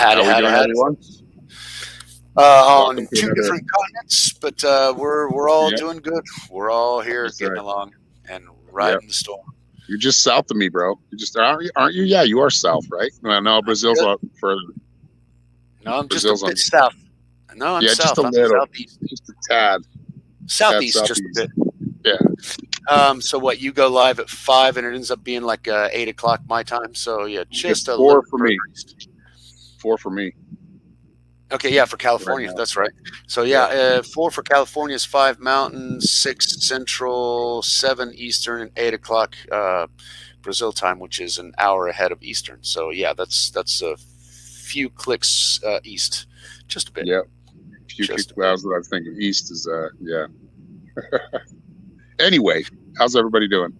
How we doing, Had it. everyone? On Welcome to two another. different continents, but we're all Yep, doing good. We're all here that's getting right. along and Yep, riding the storm. you're just south of me, bro. You just aren't you? Aren't you? Yeah, you are south, right? No, I'm Brazil's a good. lot further. No, I'm just a Brazil's on. bit south. No, I'm Yeah, just south. a I'm little, southeast. just a tad, tad Southeast, just a southeast. bit. Yeah, So what? You go live at 5, and it ends up being like 8 o'clock my time. So yeah, it's just a four little for further me. east. 4 for me Okay, yeah, for right California, now. that's right. So yeah, Yep. 4 for California is 5 Mountain, 6 Central, 7 Eastern, and 8 o'clock Brazil time, which is an hour ahead of Eastern. So yeah, that's a few clicks east, just a bit, Yep. If you kick just a bit. clouds, what I was thinking east is yeah. Anyway, how's everybody doing?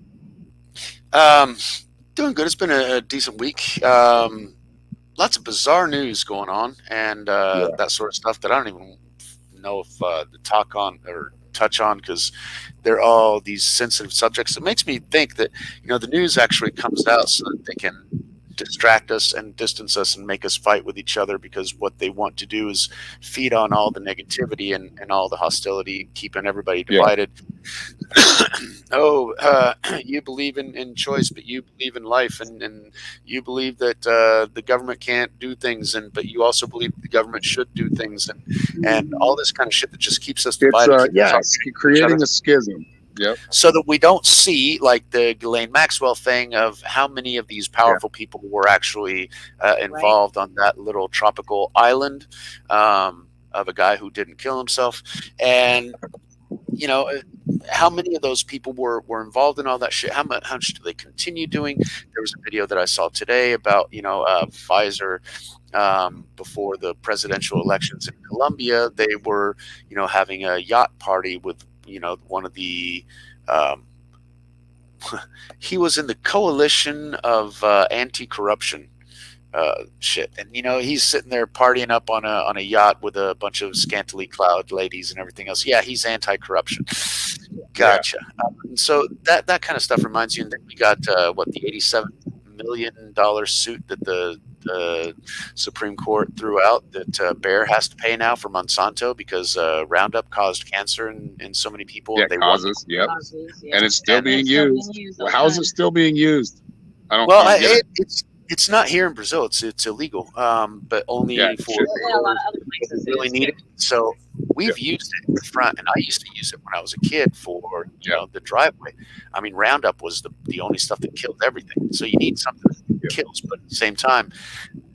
Um, Doing good. It's been a decent week. Lots of bizarre news going on and Yeah. that sort of stuff that I don't even know if to talk on or touch on because they're all these sensitive subjects. It makes me think that the news actually comes out so that they can distract us and distance us and make us fight with each other because what they want to do is feed on all the negativity and all the hostility, keeping everybody Yeah. divided. You believe in choice, but you believe in life, and you believe that the government can't do things, but you also believe the government should do things, and all this kind of shit that just keeps us It's divided, keeps us yeah, all it's each other, creating a schism. Yep. so that we don't see like the Ghislaine Maxwell thing of how many of these Yeah. powerful people were actually involved on that little tropical island of a guy who didn't kill himself, and you know how many of those people were involved in all that shit. How much do they continue doing? There was a video that I saw today about Pfizer before the presidential elections in Colombia. They were having a yacht party with one of the um, he was in the coalition of anti-corruption shit, and he's sitting there partying up on a yacht with a bunch of scantily clad ladies and everything else. Yeah, he's anti-corruption. Yeah. Gotcha. So that kind of stuff reminds you. And then we got the $87 million suit that the Supreme Court threw out that Bayer has to pay now for Monsanto because Roundup caused cancer in so many people, Yeah, and they won. causes. Yep. Causes, And yeah. it's still And being It's still being used. used Well, all how the is it time. still being used? I well, don't get it. it's not here in Brazil. It's illegal, but only Yeah, it for should Yeah, a lot people of other who places really is. need it. So Yeah. we've used it in the front, and I used to use it when I was a kid for Yeah. the driveway. I mean, Roundup was the only stuff that killed everything. So you need something that Yeah. kills, but at the same time,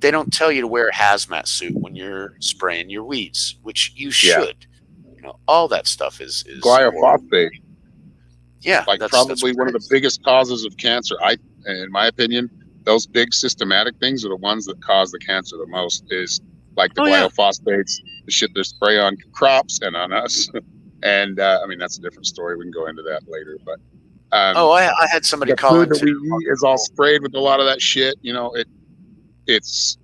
they don't tell you to wear a hazmat suit when you're spraying your weeds, which you Yeah. should. All that stuff is horrible. Glyphosate, Yeah, like that's probably what one it of the is. biggest causes of cancer. In my opinion, those big systematic things are the ones that cause the cancer the most. Is like the Oh yeah. glyphosates, the shit they spray on crops and on us. And I mean, that's a different story. We can go into that later. But Oh, I had somebody the call food in that we too. eat is all sprayed with a lot of that shit. It's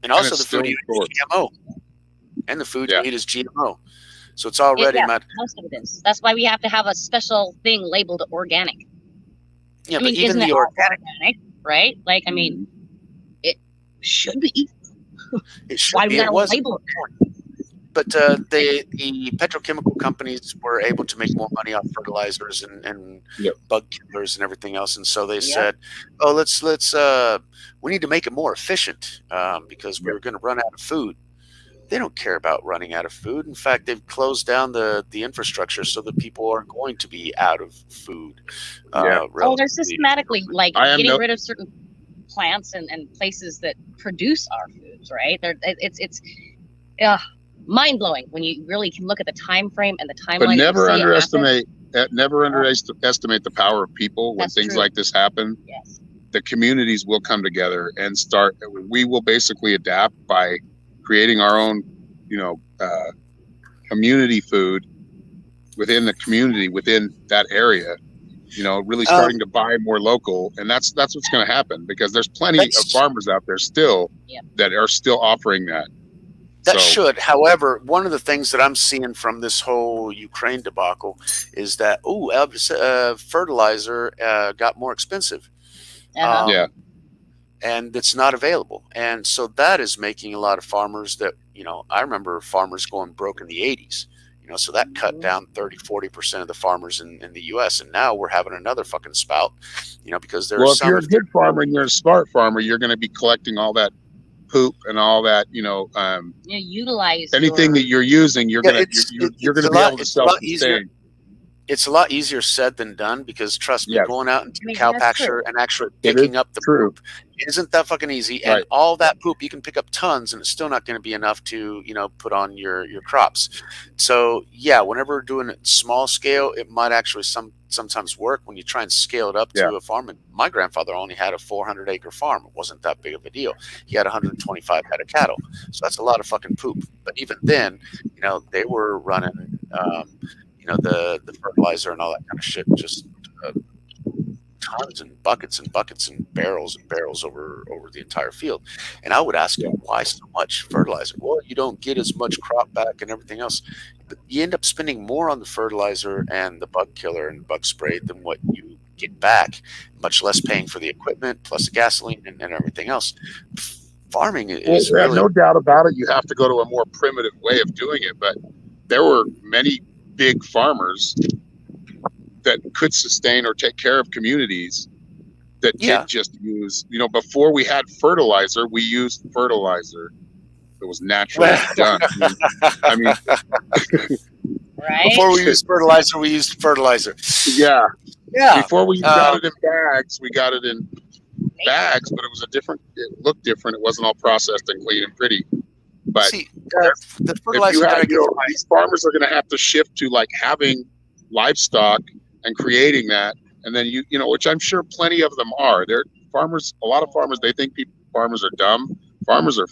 And and also it's the still food you in eat is stores. GMO. And the food Yeah. you eat is GMO. So it's already Yeah, not. most of it is. That's why we have to have a special thing labeled organic. Yeah, I but mean, even isn't the it all organic, organic, right? Like, I mean, it should be. it should Why be. we It gotta was, label it? but the petrochemical companies were able to make more money off fertilizers and Yep. bug killers and everything else, and so they Yep. said, "Oh, let's we need to make it more efficient because Yep. we're going to run out of food." They don't care about running out of food. In fact, they've closed down the infrastructure so that people are going to be out of food. Yeah. Oh, they're Relatively. systematically like I am getting no. rid of certain plants and places that produce our foods, right? It's mind blowing when you really can look at the time frame and the timeline. But and never see it happen. underestimate the power of people. When That's things true. like this happen, Yes. the communities will come together and start. We will basically adapt by creating our own, community food within the community, within that area. Really starting to buy more local, and that's what's going to happen because there's plenty of That's- farmers out there still Yep. that are still offering that. That So should. However, one of the things that I'm seeing from this whole Ukraine debacle is that fertilizer got more expensive. Uh-huh. yeah, and it's not available. And so that is making a lot of farmers that, I remember farmers going broke in the 80s. So that cut down 30-40% of the farmers in the US. And now we're having another fucking spout, because there's if you're a good farmer and you're a smart farmer, you're going to be collecting all that poop and all that, utilize anything that you're using, you're going to be able to self-sustain. It's a lot easier said than done, because trust me, going out into the cow pasture and actually It picking is up the true. poop isn't that fucking easy. Right. And all that poop, you can pick up tons, and it's still not going to be enough to, put on your crops. So yeah, whenever we're doing it small scale, it might actually sometimes work. When you try and scale it up to a farm, and my grandfather only had a 400-acre farm. It wasn't that big of a deal. He had 125 head of cattle, so that's a lot of fucking poop. But even then, they were running the fertilizer and all that kind of shit, just tons and buckets and barrels over the entire field. And I would ask him, why so much fertilizer? Well, you don't get as much crop back and everything else, but you end up spending more on the fertilizer and the bug killer and bug spray than what you get back, much less paying for the equipment plus the gasoline and everything else. Farming is really, no doubt about it. You have to go to a more primitive way of doing it, but there were many big farmers that could sustain or take care of communities that did just use, before we had fertilizer, we used fertilizer that was naturally done. I mean right? Before we used fertilizer, we used fertilizer. Yeah. Yeah. Before we got it in bags, we got it in bags, but it looked different. It wasn't all processed and clean and pretty. But see, the fertilizer these farmers are going to have to shift to like having livestock and creating that, and then which I'm sure plenty of them are. They're farmers. A lot of farmers, they think farmers are dumb. Farmers are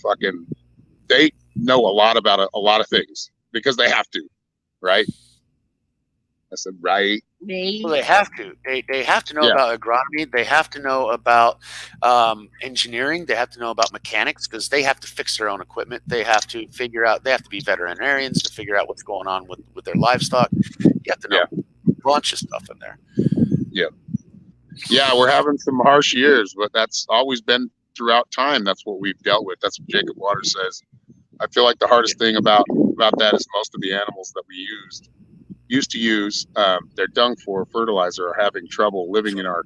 they know a lot about a lot of things because they have to, right? I said, right. Well, they have to. They have to know about agronomy. They have to know about engineering. They have to know about mechanics, because they have to fix their own equipment. They have to figure out. They have to be veterinarians to figure out what's going on with their livestock. You have to know a bunch of stuff in there. Yeah, we're having some harsh years, but that's always been throughout time. That's what we've dealt with. That's what Jacob Waters says. I feel like the hardest thing about that is most of the animals that we used to use their dung for fertilizer are having trouble living in our.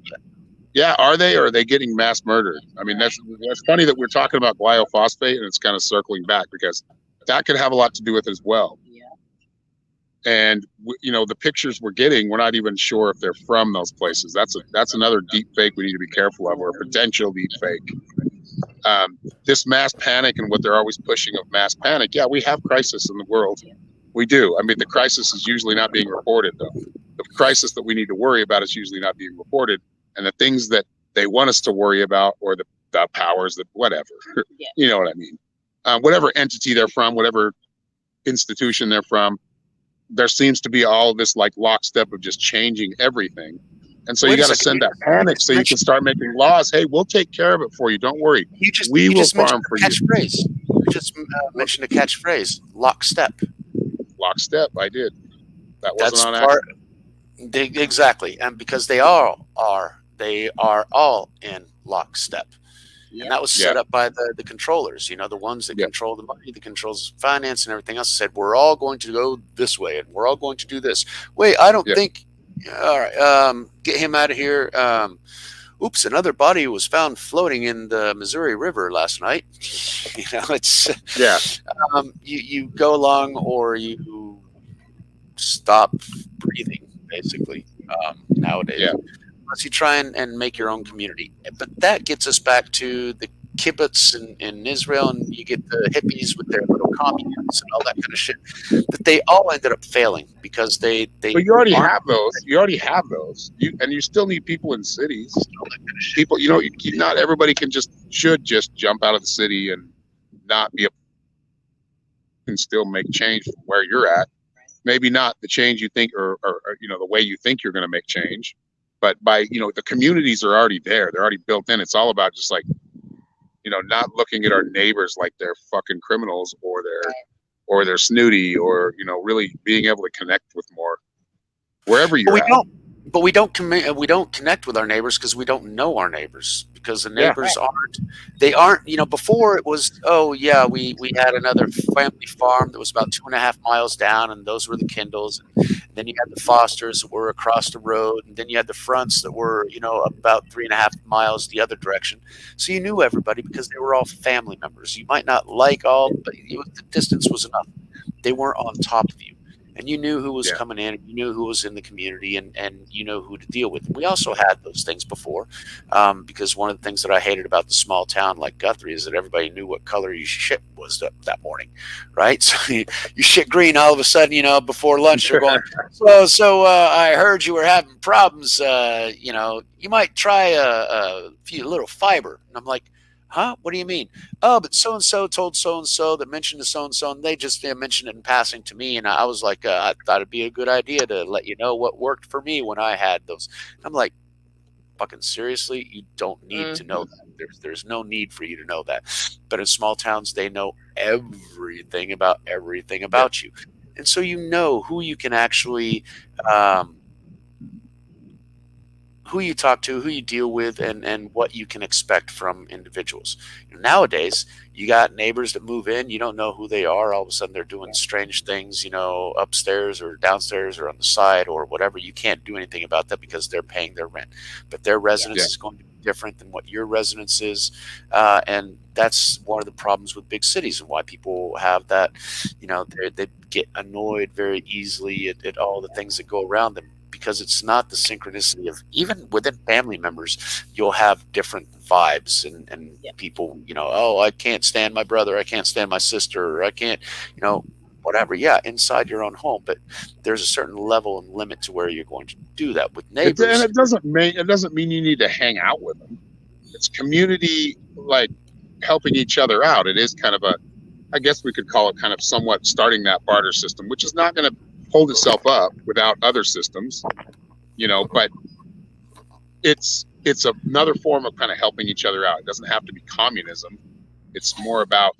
Yeah, are they, or are they getting mass murdered? I mean, that's funny that we're talking about glyphosate, and it's kind of circling back, because that could have a lot to do with it as well. And the pictures we're getting, we're not even sure if they're from those places. That's another deep fake we need to be careful of, or a potential deep fake. This mass panic and what they're always pushing of mass panic. Yeah, we have crisis in the world. We do. I mean, the crisis is usually not being reported, though. The crisis that we need to worry about is usually not being reported. And the things that they want us to worry about, or the powers that whatever, you know what I mean? Whatever entity they're from, whatever institution they're from, there seems to be all of this like lockstep of just changing everything. And so you got to send that panic so you can start making laws. Hey, we'll take care of it for you. Don't worry. We will farm for you. You just mentioned a catchphrase, lockstep. Lockstep, I did. That wasn't on accident. Exactly. And because they are all in lockstep. And that was set up by the controllers, the ones that control the money, that controls finance and everything else. Said, we're all going to go this way, and we're all going to do this. Wait, I don't think. All right, get him out of here. Oops, another body was found floating in the Missouri River last night. It's you go along, or you stop breathing, basically, nowadays. Unless you try and make your own community. But that gets us back to the kibbutz in Israel, and you get the hippies with their little communes and all that kind of shit. But they all ended up failing because they. But you already have those. You already have those. You still need people in cities. People, not everybody should just jump out of the city and not be and still make change from where you're at. Maybe not the change you think, or the way you think you're going to make change. But by, the communities are already there. They're already built in. It's all about just like, not looking at our neighbors like they're fucking criminals, or they're snooty, or, really being able to connect with more wherever you're at. but we don't connect with our neighbors because we don't know our neighbors, because the Yeah. neighbors aren't, before it was, oh yeah, we had another family farm that was about 2.5 miles down, and those were the Kindles, and then you had the Fosters that were across the road, and then you had the Fronts that were about 3.5 miles the other direction. So you knew everybody because they were all family members. You might not like all, but the distance was enough. They weren't on top of you, and you knew who was Yeah. coming in, and you knew who was in the community, and you know who to deal with. We also had those things before, because one of the things that I hated about the small town like Guthrie is that everybody knew what color your shit was that morning, right? So you shit green, all of a sudden, before lunch they're going, so I heard you were having problems. You might try a few little fiber, and I'm like, huh? What do you mean? Oh, but so and so told so and so that mentioned to so and so, and they just mentioned it in passing to me, and I was like, I thought it'd be a good idea to let you know what worked for me when I had those. I'm like, fucking seriously, you don't need to know that. There's no need for you to know that. But in small towns, they know everything about you, and so you know who you can actually. Who you talk to, who you deal with, and what you can expect from individuals. Nowadays, you got neighbors that move in, you don't know who they are. All of a sudden, they're doing strange things, upstairs or downstairs or on the side or whatever. You can't do anything about that because they're paying their rent. But their residence is going to be different than what your residence is. And that's one of the problems with big cities and why people have that, they get annoyed very easily at all the things that go around them, because it's not the synchronicity of, even within family members, you'll have different vibes and people, oh, I can't stand my brother, I can't stand my sister, or I can't, whatever. Yeah, inside your own home, but there's a certain level and limit to where you're going to do that with neighbors. And it doesn't mean you need to hang out with them. It's community, like helping each other out. It is kind of I guess we could call it kind of somewhat starting that barter system, which is not going to hold itself up without other systems, but it's another form of kind of helping each other out. It doesn't have to be communism. It's more about,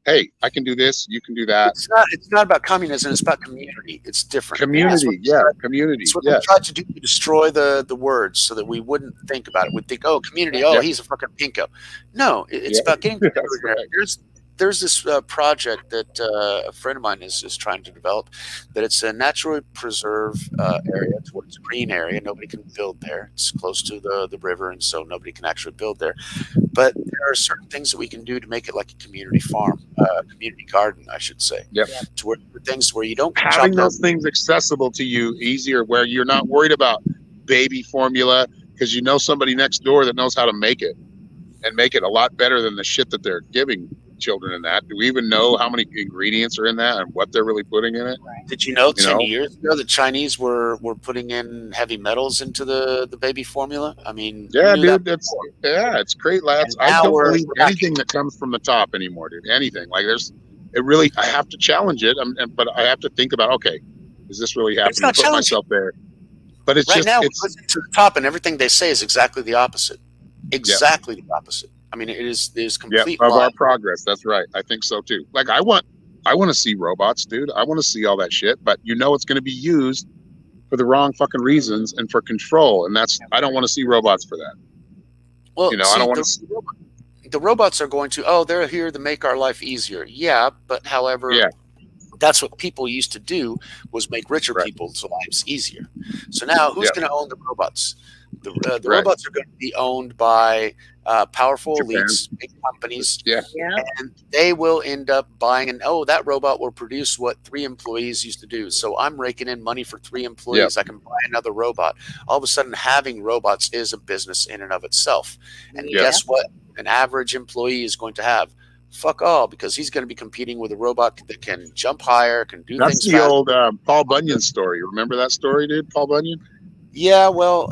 hey, I can do this, you can do that. It's not about communism, it's about community. It's different. Community, community. It's what they tried to do, to destroy the words so that we wouldn't think about it. We'd think, oh, community, he's a fucking pinko. No, it's about getting together. Right. There's this project that a friend of mine is trying to develop, that it's a naturally preserved area, towards a green area. Nobody can build there. It's close to the river, and so nobody can actually build there. But there are certain things that we can do to make it like a community farm, community garden, I should say. Yep. To where things where you don't having those things accessible to you easier, where you're not worried about baby formula, because somebody next door that knows how to make it, and make it a lot better than the shit that they're giving children in that. Do we even know how many ingredients are in that and what they're really putting in it? Did you know 10 years ago the Chinese were putting in heavy metals into the baby formula? I mean, dude, it's great, lads. I don't believe anything that comes from the top anymore, dude. Anything like I have to challenge it, but I have to think about, okay, is this really happening? It's not put myself there, but it's right just now it's to the top, and everything they say is exactly the opposite. Exactly the opposite. I mean, there's complete of our progress. That's right. I think so too. Like I want to see robots, dude. I want to see all that shit, but it's going to be used for the wrong fucking reasons and for control. And I don't want to see robots for that. Well, I don't want to see the robots are going to, they're here to make our life easier. Yeah. But however, that's what people used to do, was make richer people's lives easier. So now who's going to own the robots? The robots are going to be owned by powerful elites, big companies, and they will end up buying that robot will produce what 3 employees used to do. So I'm raking in money for 3 employees. I can buy another robot. All of a sudden, having robots is a business in and of itself. And guess what? An average employee is going to have fuck all, because he's going to be competing with a robot that can jump higher, can do things. That's the old Paul Bunyan story. Remember that story, dude? Paul Bunyan? Yeah, well,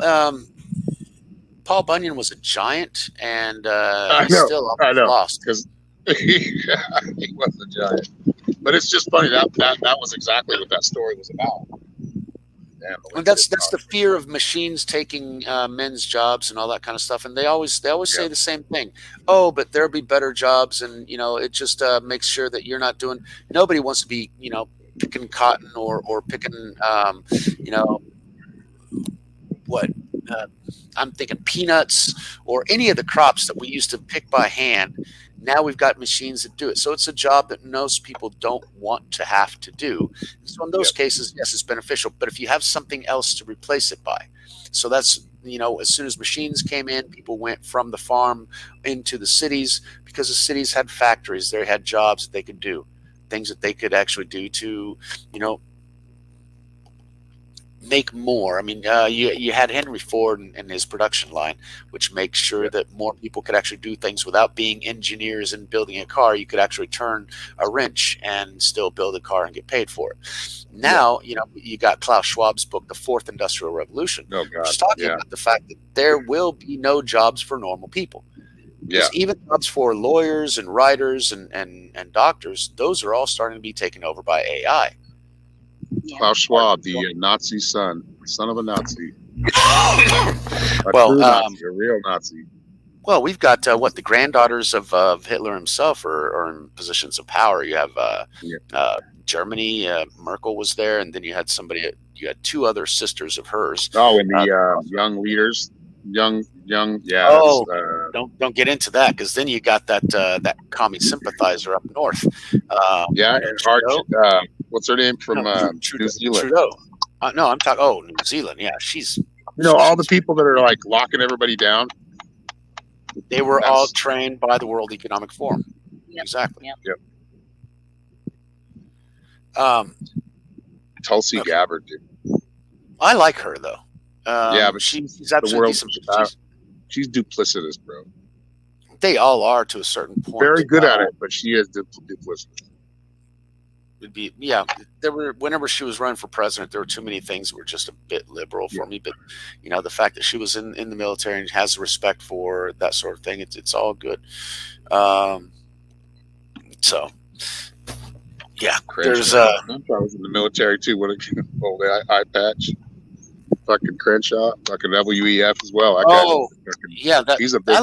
Paul Bunyan was a giant, and still lost because he was a giant. But it's just funny that was exactly what that story was about. And that's the fear of machines taking men's jobs and all that kind of stuff. And they always say the same thing. Oh, but there'll be better jobs, and it just makes sure that you're not doing. Nobody wants to be picking cotton or picking what I'm thinking peanuts or any of the crops that we used to pick by hand. Now we've got machines that do it. So it's a job that most people don't want to have to do. So in those cases, yes, it's beneficial. But if you have something else to replace it by, so that's, as soon as machines came in, people went from the farm into the cities because the cities had factories. They had jobs that they could do, things that they could actually do to, make more. I mean, you had Henry Ford and his production line, which makes sure that more people could actually do things without being engineers and building a car. You could actually turn a wrench and still build a car and get paid for it. Now, you got Klaus Schwab's book, The Fourth Industrial Revolution, Oh God. which is talking about the fact that there will be no jobs for normal people. Yeah. Even jobs for lawyers and writers and doctors, those are all starting to be taken over by AI. Yeah. Klaus Schwab, the Nazi son of a Nazi. Well, true Nazi, a real Nazi. Well, we've got the granddaughters of Hitler himself are in positions of power. You have Germany, Merkel was there, and then you had you had two other sisters of hers. Oh, and the young leaders, young, yeah. Oh, don't get into that, because then you got that commie sympathizer up north. And what's her name from New Zealand? Trudeau. No, I'm talking. Oh, New Zealand. Yeah, she's. All the people that are like locking everybody down. They were all trained by the World Economic Forum. Yep. Exactly. Yep. Tulsi Gabbard, dude. I like her though. But she's absolutely she's duplicitous, bro. They all are to a certain point. Very good at it, but she is duplicitous. Whenever she was running for president, there were too many things that were just a bit liberal for me. But the fact that she was in the military and has respect for that sort of thing, it's all good. So yeah, there's I was in the military too. What a old eye patch. Fucking Crenshaw, fucking WEF as well. He's a big.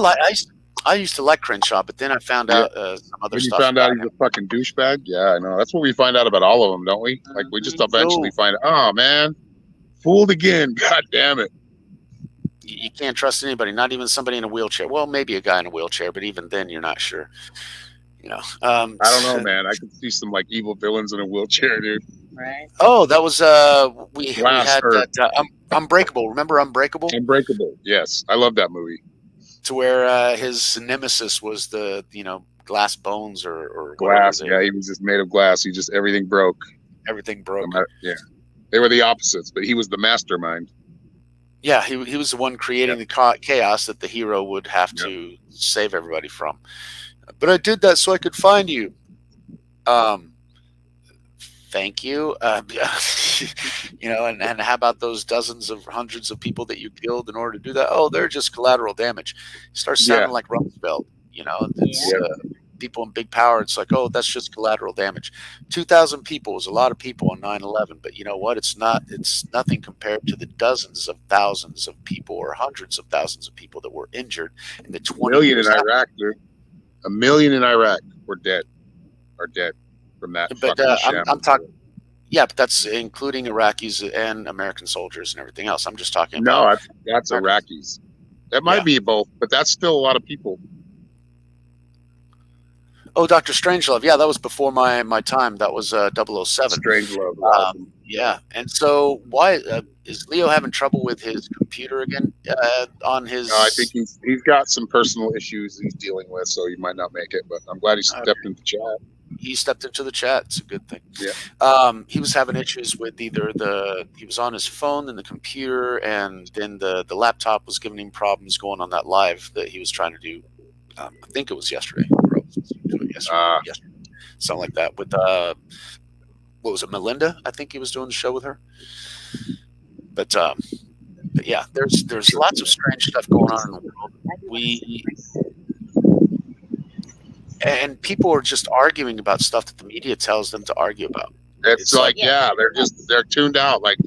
I used to like Crenshaw, but then I found out some other stuff. You found out he's a fucking douchebag? Yeah, I know. That's what we find out about all of them, don't we? Like, we just eventually find out, oh, man, fooled again. God damn it. You can't trust anybody, not even somebody in a wheelchair. Well, maybe a guy in a wheelchair, but even then you're not sure. I don't know, man. I could see some, like, evil villains in a wheelchair, dude. Right. Oh, that was, we had that, Unbreakable. Remember Unbreakable? Unbreakable, yes. I love that movie. To where his nemesis was the glass bones or glass. Yeah, he was just made of glass. Everything broke. Everything broke. Yeah, they were the opposites, but he was the mastermind. Yeah, he was the one creating the chaos that the hero would have to save everybody from. But I did that so I could find you. Thank you. And how about those dozens of hundreds of people that you killed in order to do that? Oh, they're just collateral damage. It starts sounding like Rumsfeld. It's people in big power. It's like, oh, that's just collateral damage. 2,000 people was a lot of people on 9/11, but you know what? It's not. It's nothing compared to the dozens of thousands of people or hundreds of thousands of people that were injured in the 20 million in Iraq, dude. 1 million in Iraq are dead from that. But I'm talking. Yeah, but that's including Iraqis and American soldiers and everything else. I'm just talking about. No, that's Iraqis. That might be both, but that's still a lot of people. Oh, Dr. Strangelove. Yeah, that was before my time. That was 007. Strangelove. Awesome. Yeah, and so why is Leo having trouble with his computer again on his? I think he's got some personal issues he's dealing with, so he might not make it. But I'm glad he stepped into chat. He stepped into the chat. It's a good thing. Yeah. He was having issues with either he was on his phone and the computer, and then the laptop was giving him problems going on that live that he was trying to do. I think it was yesterday. Yesterday. Something like that. With what was it, Melinda? I think he was doing the show with her. But yeah, there's lots of strange stuff going on in the world. And people are just arguing about stuff that the media tells them to argue about. It's like they're tuned out. Like,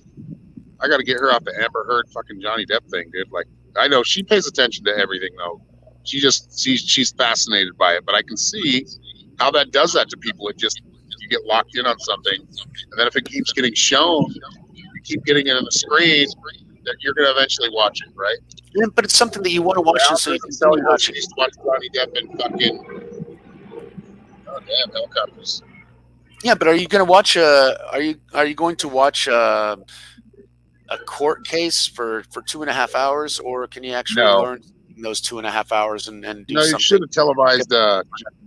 I got to get her off the Amber Heard fucking Johnny Depp thing, dude. Like, I know she pays attention to everything though. She's fascinated by it, but I can see how that does that to people. You get locked in on something, and then if it keeps getting shown, you keep getting it on the screen, that you're gonna eventually watch it, right? Yeah, but it's something that you want to watch, and so you can Tell continue you what, watching. she used to watch Johnny Depp and fucking. Oh damn, helicopters! Yeah, but are you going to watch are you going to watch a court case for 2.5 hours, or can you actually No. learn in those 2.5 hours and do No, you something? should have televised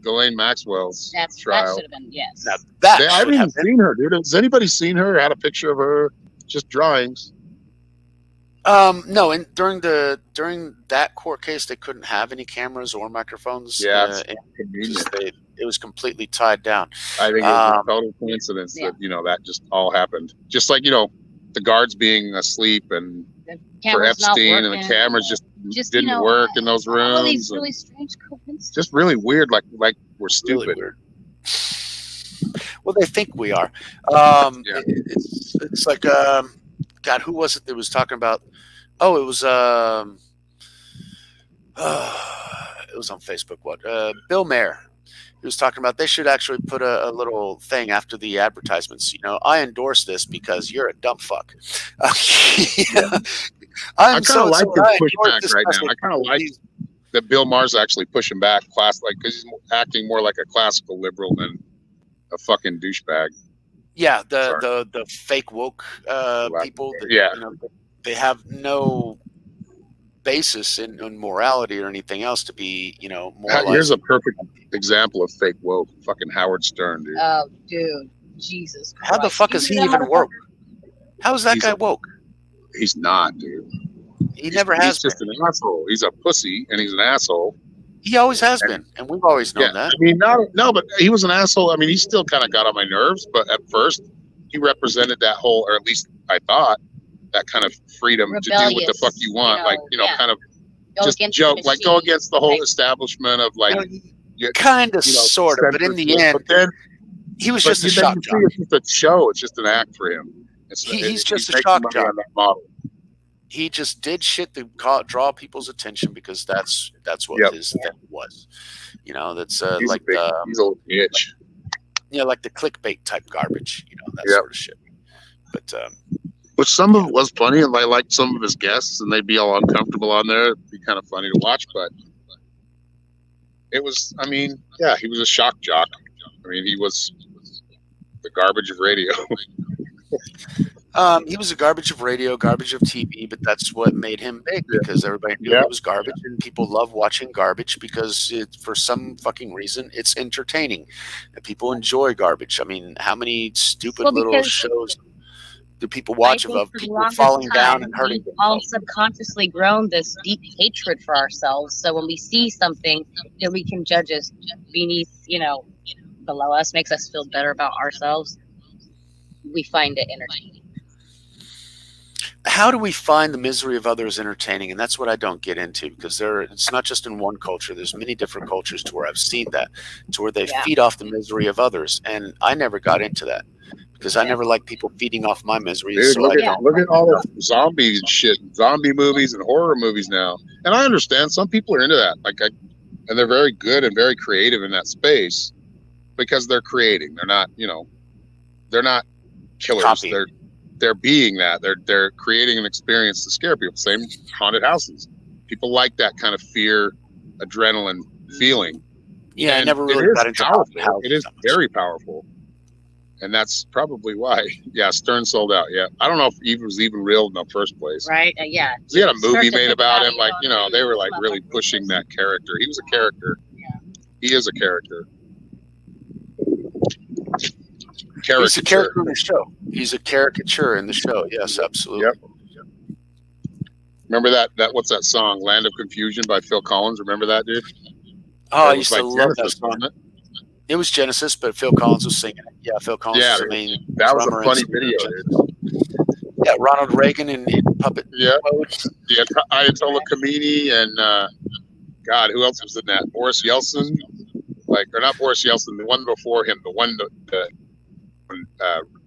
Ghislaine Maxwell's That trial. should have been, yes. Now, that I should haven't even have been. seen her, dude. Has anybody seen her? Had a picture of her? Just drawings. No, and during that court case, they couldn't have any cameras or microphones. Yeah, it's and convenient. it was completely tied down. I think it was a total coincidence that that just all happened. Just like the guards being asleep and The for camera's not Epstein, and the working. cameras just didn't work in those All rooms. these and really strange coincidences. just really weird. Like we're Really stupid. weird. Well, they think we are. Yeah. It's like God, who was it that was talking about? Oh, it was on Facebook. What? Bill Maher. He was talking about they should actually put a little thing after the advertisements. I endorse this because you're a dumb fuck. I kind of like I his endorse pushback this right now. message I kind of like because that Bill Maher's actually pushing back because he's acting more like a classical liberal than a fucking douchebag. Yeah, the fake woke people. That, Yeah. They have no basis in morality or anything else to be, moralized. Here's a perfect example of fake woke. Fucking Howard Stern, dude. Oh, dude. Jesus Christ. How the fuck is he even woke? How is that guy woke? He's not, dude. He never has He's just been. an asshole. He's a pussy, and he's an asshole. He always has been, and we've always known that. I mean, but he was an asshole. I mean, he still kind of got on my nerves, but at first, he represented that whole, or at least I thought, that kind of freedom to do what the Rebellious, fuck you want, kind of Go just against joke, the like go machine. against the whole Right. establishment of Kind of, sort of, but in the end, but then, he was but just a you shock then you jock. see it's just a show. It's just an act for him. He's just a making shock money jock. on that model. He just did shit to draw people's attention because that's what Yep. his thing was. That's He's like a big, the he's a little bitch. like the clickbait type garbage, that Yep. sort of shit. But Which some of it was funny, and I liked some of his guests, and they'd be all uncomfortable on there. It'd be kind of funny to watch, but it was, I mean, yeah, he was a shock jock. I mean, he was the garbage of radio. he was a garbage of radio, garbage of TV, but that's what made him big because everybody knew it was garbage, and people love watching garbage because for some fucking reason it's entertaining. And people enjoy garbage. I mean, how many stupid little shows do people watch of people falling down and hurting we've all themselves? subconsciously grown this deep hatred for ourselves. So when we see something that we can judge as beneath, below us, makes us feel better about ourselves, we find it entertaining. How do we find the misery of others entertaining? And that's what I don't get into because it's not just in one culture. There's many different cultures to where I've seen that, to where they feed off the misery of others. And I never got into that because I never liked people feeding off my misery. Dude, So look I at all the zombie shit, zombie movies and horror movies now. And I understand some people are into that, and they're very good and very creative in that space because they're creating. They're not, they're not killers. Copy. They're being that. They're creating an experience to scare people. Same haunted houses. People like that kind of fear, adrenaline feeling. Yeah, I And never it really is got into powerful. haunted houses It is that much. very powerful. And that's probably why. Yeah, Stern sold out. Yeah. I don't know if Eve was even real in the first place. Right? Yeah. He had a Start movie to made think about him, it, they were really pushing that character. He was a character. Yeah. He is a character. He's a character in the show. He's a caricature in the show. Yes, absolutely. Yep. Remember that what's that song, Land of Confusion by Phil Collins? Remember that, dude? Oh, I It used was to by love that Genesis, song. wasn't it? It was Genesis, but Phil Collins was singing it. Yeah, Phil Collins Yeah, was the main That was drummer a and funny singer. video, dude. Yeah, Ronald Reagan in puppet Yeah. mode. Yeah, Ayatollah Khomeini and God, who else was in that? Boris Yeltsin, or not Boris Yeltsin, the one before him, the one that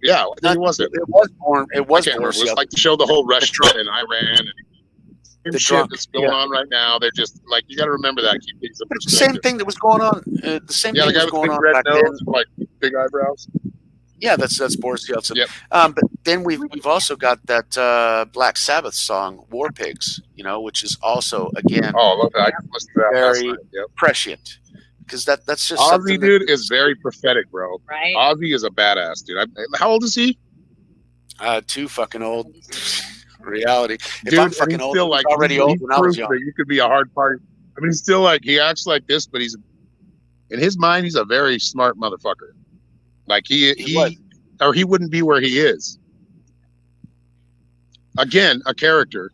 yeah, I think it was it. It was born. It was I can't remember. Boris It was Yeltsin. like to show the whole restaurant in Iran and The shit drunk, that's going on right now. They're just you got to remember that. Keep things in But it's the same perspective. thing that was going on. The same Yeah, thing the guy that was with going big on red back nose, then. big eyebrows. Yeah, that's Boris Yeltsin. Yep. But then we've also got that Black Sabbath song "War Pigs," which is also again Oh, I love that. I just listened to that last very night. Yep. prescient, because that's just Ozzy, something dude, is very prophetic, bro. Right? Ozzy is a badass, dude. How old is he? Too fucking old. Reality. If Dude, I'm fucking old, I was already old when I was young. That you could be a hard party. I mean, he's still like, he acts like this, but he's, in his mind, he's a very smart motherfucker. Like he wouldn't be where he is. Again, a character,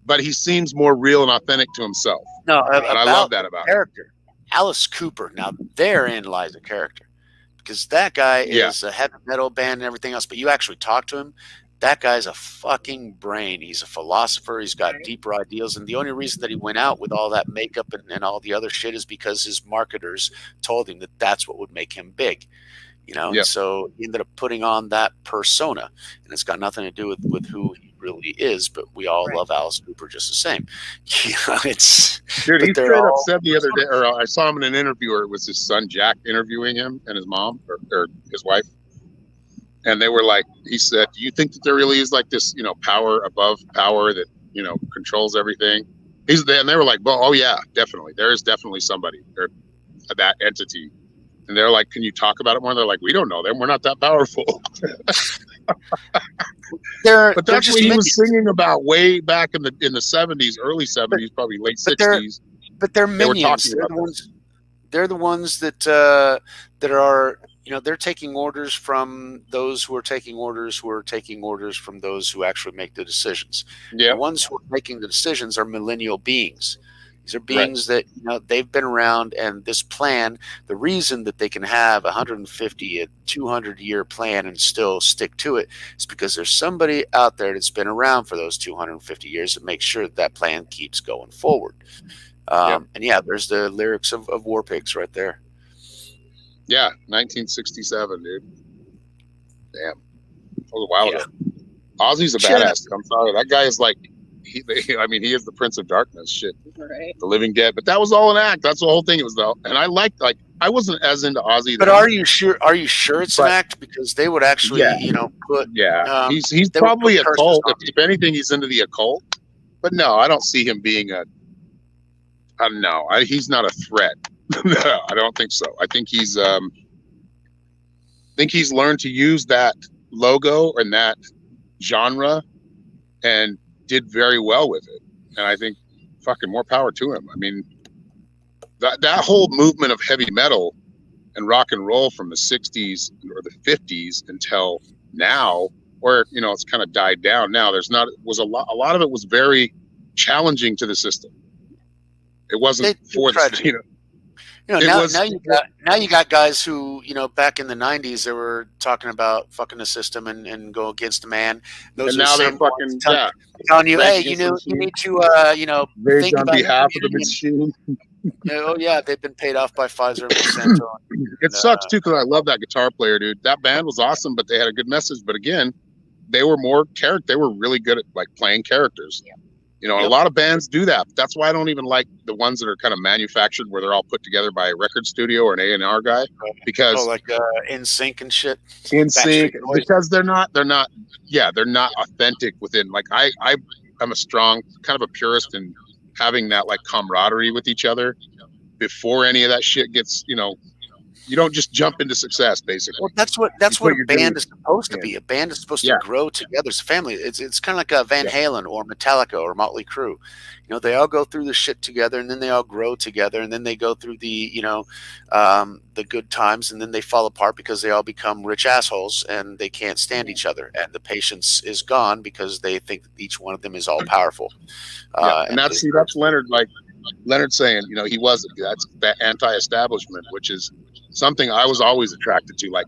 but he seems more real and authentic to himself. No, and I love that about him. Character. Alice Cooper. Now therein lies a character, because that guy is a heavy metal band and everything else. But you actually talk to him, that guy's a fucking brain. He's a philosopher. He's got deeper ideals. And the only reason that he went out with all that makeup and all the other shit is because his marketers told him that that's what would make him big. And so he ended up putting on that persona, and it's got nothing to do with who he really is, but we all love Alice Cooper just the same. It's dude, he straight up said the other day, or I saw him in an interview, or it was his son Jack interviewing him and his mom or his wife, and they were like, he said, do you think that there really is like this, power above power that controls everything? And they were like, well, oh yeah, definitely, there is definitely somebody or that entity. And they're like, can you talk about it more? And they're like, we don't know them. We're not that powerful. But that's what he was singing about way back in the 70s, early 70s, probably late 60s. But they're minions. They're the ones that are, they're taking orders from those who are taking orders from those who actually make the decisions. Yeah. The ones who are making the decisions are millennial beings. These are beings that they've been around, and this plan, the reason that they can have 150, a 200-year plan and still stick to it is because there's somebody out there that's been around for those 250 years that makes sure that plan keeps going forward. And there's the lyrics of War Pigs right there. Yeah, 1967, dude. Damn, that was a while ago. Ozzy's a badass. I'm sorry, that guy is like. He is the Prince of Darkness, shit. Right. The Living Dead, but that was all an act. That's the whole thing. It was and I liked, I wasn't as into Ozzy. But are you sure it's an act? Because they would actually, put. Yeah, he's probably a cult. If anything, he's into the occult. But no, I don't see him being he's not a threat. No, I don't think so. I think he's learned to use that logo and that genre and did very well with it, and I think fucking more power to him. I mean, that whole movement of heavy metal and rock and roll from the 60s or the 50s until now, where it's kind of died down now. A lot of it was very challenging to the system. It wasn't now you got guys who back in the 90s they were talking about fucking the system and go against the man. Those and now they're fucking telling you, hey, you need to think on about behalf of the machine. Oh yeah, they've been paid off by Pfizer and Monsanto. It sucks too, because I love that guitar player, dude. That band was awesome, but they had a good message. But again, they were more they were really good at playing characters. Yeah. A lot of bands do that. That's why I don't even like the ones that are kind of manufactured, where they're all put together by a record studio or an A&R guy, because NSYNC and shit. NSYNC, because they're not authentic within. I'm a strong kind of a purist in having that camaraderie with each other before any of that shit gets, you don't just jump into success, basically. Well, that's what a band is supposed to be. A band is supposed to grow together as a family. It's kind of like a Van Halen or Metallica or Motley Crue. They all go through the shit together, and then they all grow together, and then they go through the the good times, and then they fall apart because they all become rich assholes and they can't stand each other, and the patience is gone because they think that each one of them is all powerful. And that's Leonard. Leonard saying, he wasn't. That's that anti-establishment, which is something I was always attracted to.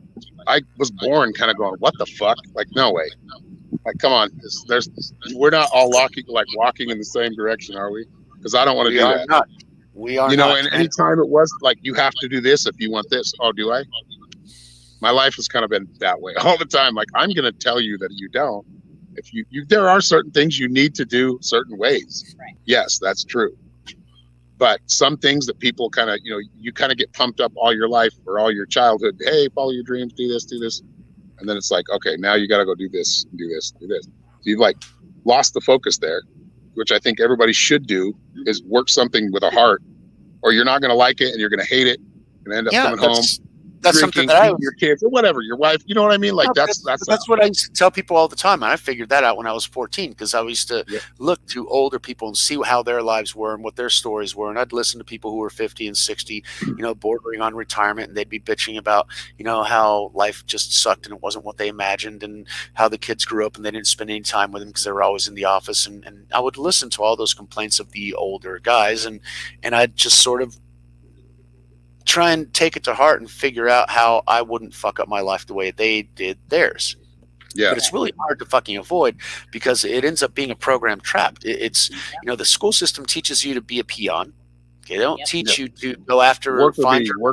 I was born kind of going, what the fuck? No way. Come on. We're not all walking in the same direction, are we? Because I don't want to do that. Not. We are not. And any time it was you have to do this if you want this. Oh, do I? My life has kind of been that way all the time. I'm going to tell you that you don't. If there are certain things you need to do certain ways. Right. Yes, that's true. But some things that people kind of, you kind of get pumped up all your life or all your childhood. Hey, follow your dreams, do this. And then it's like, okay, now you got to go do this, do this, do this. So you've like lost the focus there, which I think everybody should do, is work something with a heart, or you're not going to like it and you're going to hate it and end up coming home. That's drinking, something that I your kids or whatever, your wife, you know what I mean? Like that's what I used to tell people all the time. And I figured that out when I was 14, because I used to Yeah. look to older people and see how their lives were and what their stories were. And I'd listen to people who were 50 and 60, bordering on retirement, and they'd be bitching about, how life just sucked and it wasn't what they imagined, and how the kids grew up and they didn't spend any time with them because they were always in the office. And I would listen to all those complaints of the older guys, and I'd just sort of try and take it to heart and figure out how I wouldn't fuck up my life the way they did theirs. Yeah. But it's really hard to fucking avoid, because it ends up being a program trap. It's the school system teaches you to be a peon. Okay, they don't teach you to go after work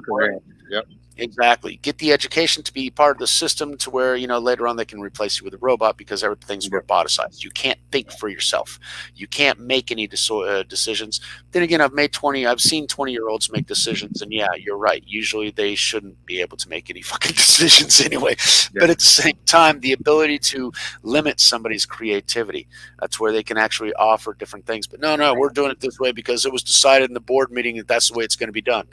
around. Yep. Exactly. Get the education to be part of the system, to where, later on they can replace you with a robot, because everything's roboticized. You can't think for yourself. You can't make any decisions. Then again, I've seen 20-year-olds make decisions, and yeah, you're right. Usually they shouldn't be able to make any fucking decisions anyway. Yeah. But at the same time, the ability to limit somebody's creativity, that's where they can actually offer different things. But no, we're doing it this way because it was decided in the board meeting that that's the way it's going to be done.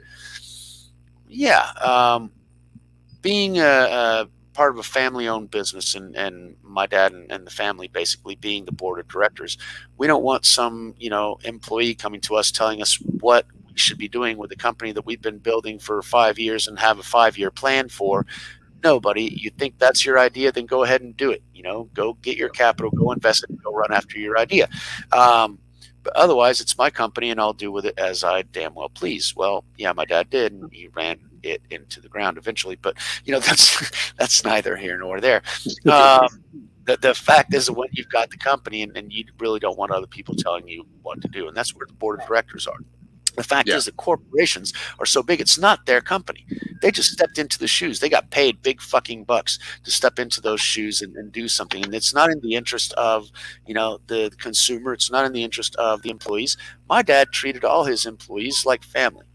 Yeah, being a part of a family-owned business, and my dad and the family basically being the board of directors, we don't want some employee coming to us telling us what we should be doing with the company that we've been building for 5 years and have a 5-year plan for. No, buddy, you think that's your idea, then go ahead and do it. Go get your capital, go invest it, and go run after your idea. But otherwise, it's my company, and I'll do with it as I damn well please. Well, yeah, my dad did, and he ran it into the ground eventually. But that's neither here nor there. The fact is that when you've got the company, and you really don't want other people telling you what to do, and that's where the board of directors are. The fact is that corporations are so big, it's not their company. They just stepped into the shoes. They got paid big fucking bucks to step into those shoes and do something. And it's not in the interest of, the consumer. It's not in the interest of the employees. My dad treated all his employees like family.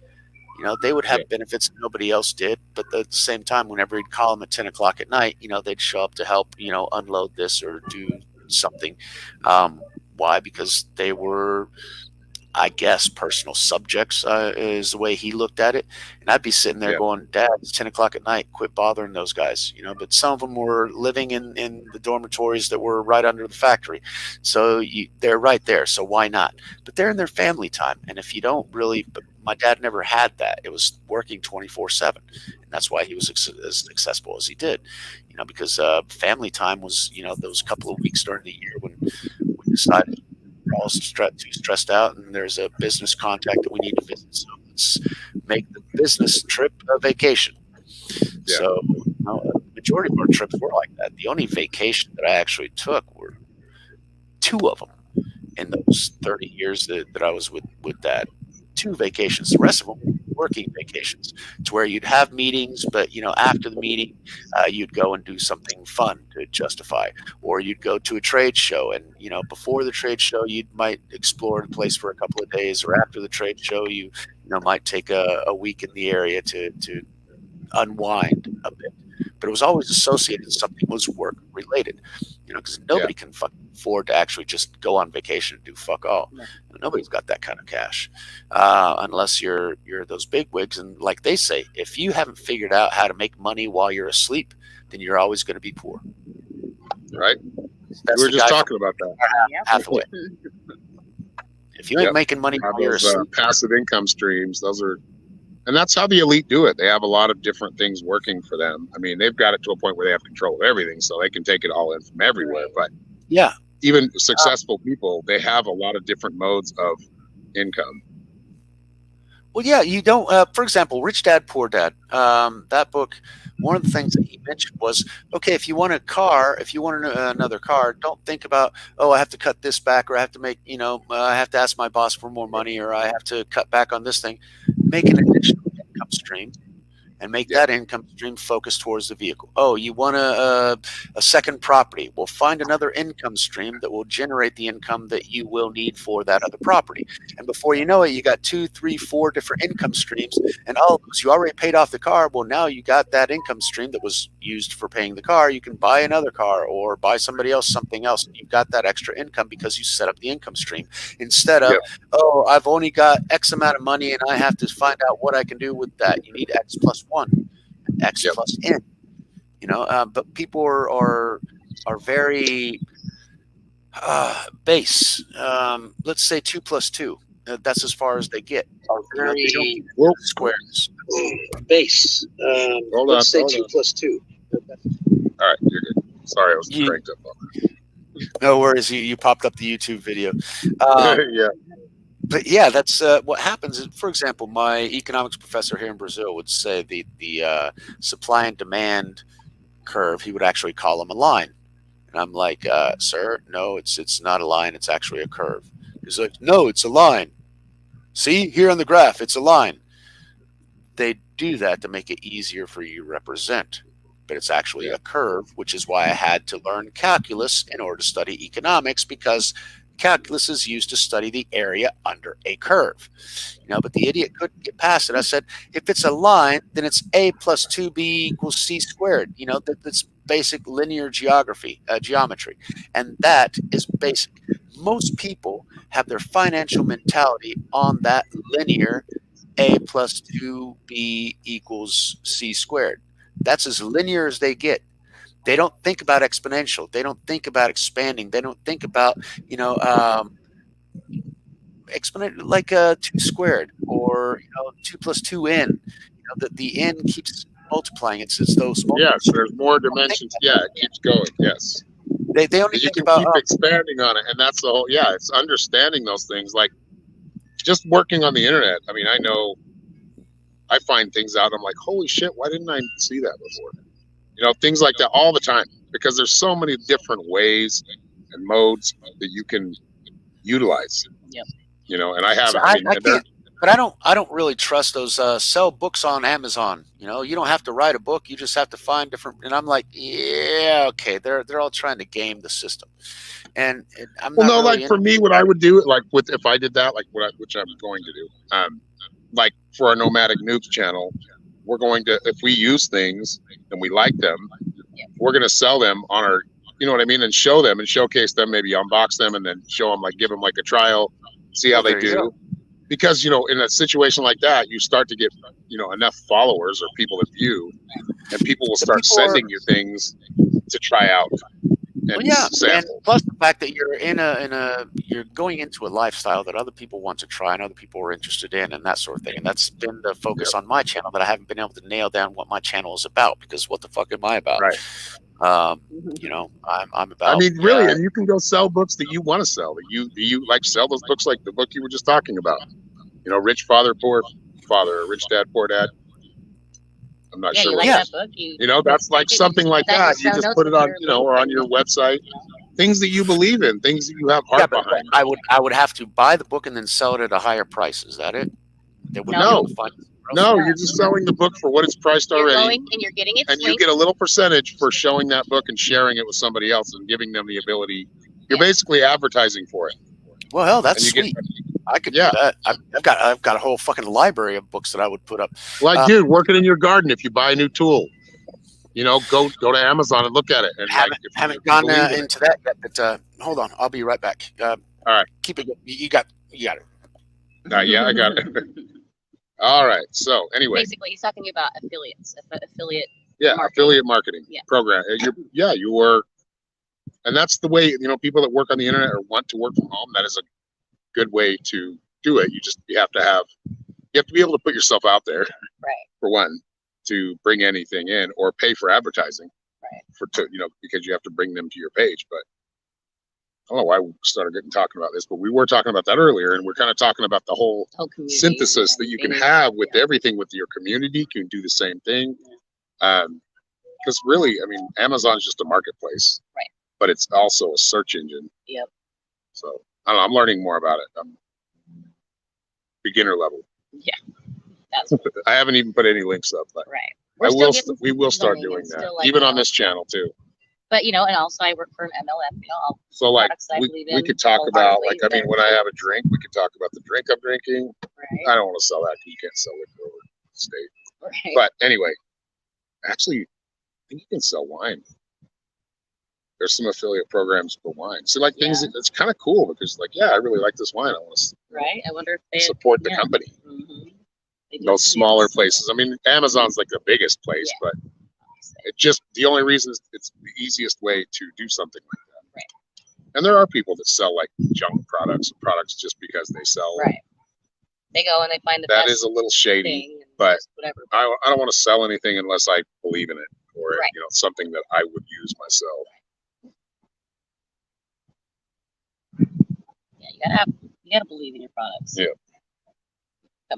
They would have benefits that nobody else did. But at the same time, whenever he'd call them at 10 o'clock at night, they'd show up to help, unload this or do something. Why? Because they were, I guess, personal subjects, is the way he looked at it. And I'd be sitting there going, Dad, it's 10 o'clock at night. Quit bothering those guys. But some of them were living in the dormitories that were right under the factory. So they're right there. So why not? But they're in their family time. And if you don't really, but my dad never had that. It was working 24/7. And that's why he was as successful as he did, because family time was, those couple of weeks during the year when we decided all too stressed out, and there's a business contact that we need to visit. So let's make the business trip a vacation. Yeah. So the majority of our trips were like that. The only vacation that I actually took were 2 of them in those 30 years that I was with Dad. 2 vacations. The rest of them were working vacations, to where you'd have meetings, but after the meeting, you'd go and do something fun to justify, or you'd go to a trade show, and before the trade show, you might explore the place for a couple of days, or after the trade show, you might take a week in the area to unwind a bit. But it was always associated with something was work related, because nobody can fucking afford to actually just go on vacation and do fuck all. No. Nobody's got that kind of cash, unless you're those bigwigs. And like they say, if you haven't figured out how to make money while you're asleep, then you're always going to be poor. Right. We were just talking about that. Hathaway. If you ain't making money while you're asleep, passive income streams, those are. And that's how the elite do it. They have a lot of different things working for them. I mean, they've got it to a point where they have control of everything, so they can take it all in from everywhere. But even successful people, they have a lot of different modes of income. Well, yeah, you don't. For example, Rich Dad, Poor Dad. That book, one of the things that he mentioned was, okay, if you want a car, if you want another car, don't think about, I have to cut this back, or I have to make, I have to ask my boss for more money, or I have to cut back on this thing. Make an additional income stream, and make that income stream focused towards the vehicle. Oh, you want a second property? Well, find another income stream that will generate the income that you will need for that other property. And before you know it, you got 2, 3, 4 different income streams, and all of those, you already paid off the car. Well, now you got that income stream that was used for paying the car. You can buy another car or buy somebody else something else. And you've got that extra income because you set up the income stream instead of, oh, I've only got X amount of money and I have to find out what I can do with that. You need X plus 1, X plus N. You know, but people are very base. Let's say 2 plus 2. That's as far as they get. Are very squares. Base. Let's say 2 plus 2. All right, you're good. Sorry, I was cranked up on that. No worries. You popped up the YouTube video. Yeah. But yeah, that's what happens. Is, for example, my economics professor here in Brazil would say the supply and demand curve, he would actually call them a line. And I'm like, sir, no, it's not a line. It's actually a curve. He's like, no, it's a line. See, here on the graph, it's a line. They do that to make it easier for you to represent. But it's actually a curve, which is why I had to learn calculus in order to study economics, because calculus is used to study the area under a curve. You know, but the idiot couldn't get past it. I said, if it's a line, then it's a plus 2b equals c squared. You know, that's basic linear geometry. And that is basic. Most people have their financial mentality on that linear a plus 2b equals c squared. That's as linear as they get. They don't think about exponential. They don't think about expanding. They don't think about, you know, exponent like 2 squared or, you know, 2 plus 2n. You know, that the n keeps multiplying. It's those. Yes, there's more dimensions. Yeah, it keeps going. Yes. They only you think can about keep expanding on it, and that's the whole. Yeah, it's understanding those things. Like just working on the internet. I mean, I know I find things out. I'm like, holy shit, why didn't I see that before? You know, things like that all the time, because there's so many different ways and modes that you can utilize. Yep. You know, and I have. So I mean, I can't. But I don't really trust those sell books on Amazon. You know, you don't have to write a book. You just have to find different. And I'm like, yeah, okay. They're all trying to game the system. And I'm well, not no, really like for me, what I would do, like with if I did that, like which I'm going to do, like for our Nomadic Noobs channel, we're going to, if we use things and we like them, we're going to sell them on our, you know what I mean, and show them and showcase them, maybe unbox them and then show them, like give them like a trial, see how they do. Because, you know, in a situation like that, you start to get, you know, enough followers or people to view, and people will start sending you things to try out. And and plus the fact that you're you're going into a lifestyle that other people want to try and other people are interested in and that sort of thing. And that's been the focus on my channel, that I haven't been able to nail down what my channel is about, because what the fuck am I about? Right. You know, I'm about. I mean, really, and you can go sell books that you want to sell. That you like sell those books, like the book you were just talking about. You know, Rich Father, Poor Father, or Rich Dad, Poor Dad. I'm not sure. You what like that book? You know, that's like something like that. You just put it on, you know, or on your website. Things that you believe in, things that you have heart behind. I would have to buy the book and then sell it at a higher price. Is that it? No, you're just selling the book for what it's priced already. And you're getting it. And you get a little percentage for showing that book and sharing it with somebody else and giving them the ability. You're basically advertising for it. Well, hell, that's sweet. I could do that. I've got a whole fucking library of books that I would put up. Like, dude, working in your garden. If you buy a new tool, you know, go to Amazon and look at it. And haven't gone into that yet. But hold on, I'll be right back. All right, keep it. You got it. Yeah, I got it. All right. So anyway, basically, he's talking about affiliates. Affiliate. Yeah, affiliate marketing program. You were, and that's the way, you know, people that work on the internet or want to work from home. That is a good way to do it. You have to be able to put yourself out there, right? For one, to bring anything in or pay for advertising, right? You know, because you have to bring them to your page. But I don't know why we started talking about this, but we were talking about that earlier, and we're kind of talking about the whole synthesis that you can have with everything with your community. You can do the same thing. Because really, I mean, Amazon's just a marketplace, right? But it's also a search engine. Yep. So I don't know. I'm learning more about it. I'm beginner level. Yeah. That's what, I haven't even put any links up, but right. we will start learning doing and that, still, like, even you on know, this channel too. But, you know, and also I work for an MLM, you know, all So like products I believe we in could talk about, like, I wholeheartedly, mean, when I have a drink, we could talk about the drink I'm drinking. right, I don't want to sell that. You can't sell liquor over the state. right. But anyway, actually, I think you can sell wine. There's some affiliate programs for wine. So like things, it's kind of cool because like, yeah, I really like this wine. I want to Right. I wonder if they support the company. Mm-hmm. Those smaller places. I mean, Amazon's like the biggest place, but it just, the only reason is it's the easiest way to do something like that. Right. And there are people that sell like junk products just because they sell. Right. They go and they find the That best is a little shady, thing and but just whatever. I don't want to sell anything unless I believe in it or Right. you know, something that I would use myself. Yeah, you gotta believe in your products. Yeah.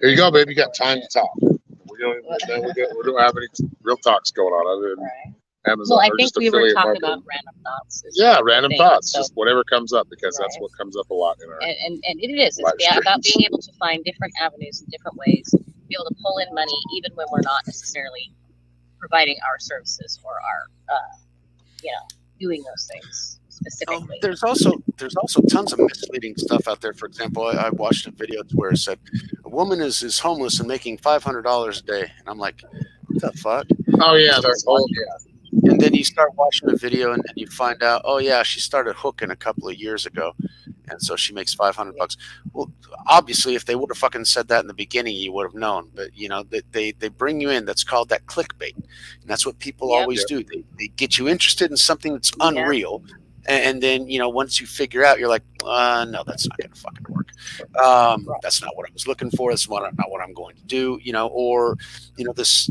Here you go, baby. You got time to talk. We don't have any real talks going on other than Right. Amazon. Well, I or think just we were affiliate talking marketing. about random thoughts. Yeah, random thing, thoughts, so, just whatever comes up, because that's Right. what comes up a lot in our. and it is. live It's about streams. being able to find different avenues and different ways to be able to pull in money, even when we're not necessarily providing our services or our, you know, doing those things specifically. There's also tons of misleading stuff out there. For example, I watched a video where it said a woman is homeless and making $500 a day, and I'm like, what the fuck? Oh yeah, Start watching- And then you start watching the video, and you find out, oh yeah, she started hooking a couple of years ago, and so she makes $500. Well, obviously, if they would have fucking said that in the beginning, you would have known. But you know, they bring you in. That's called that clickbait, and that's what people always do. They get you interested in something that's unreal. And then, you know, once you figure out, you're like, no, that's not going to fucking work. That's not what I was looking for. That's not what I'm going to do, you know, or, you know, there's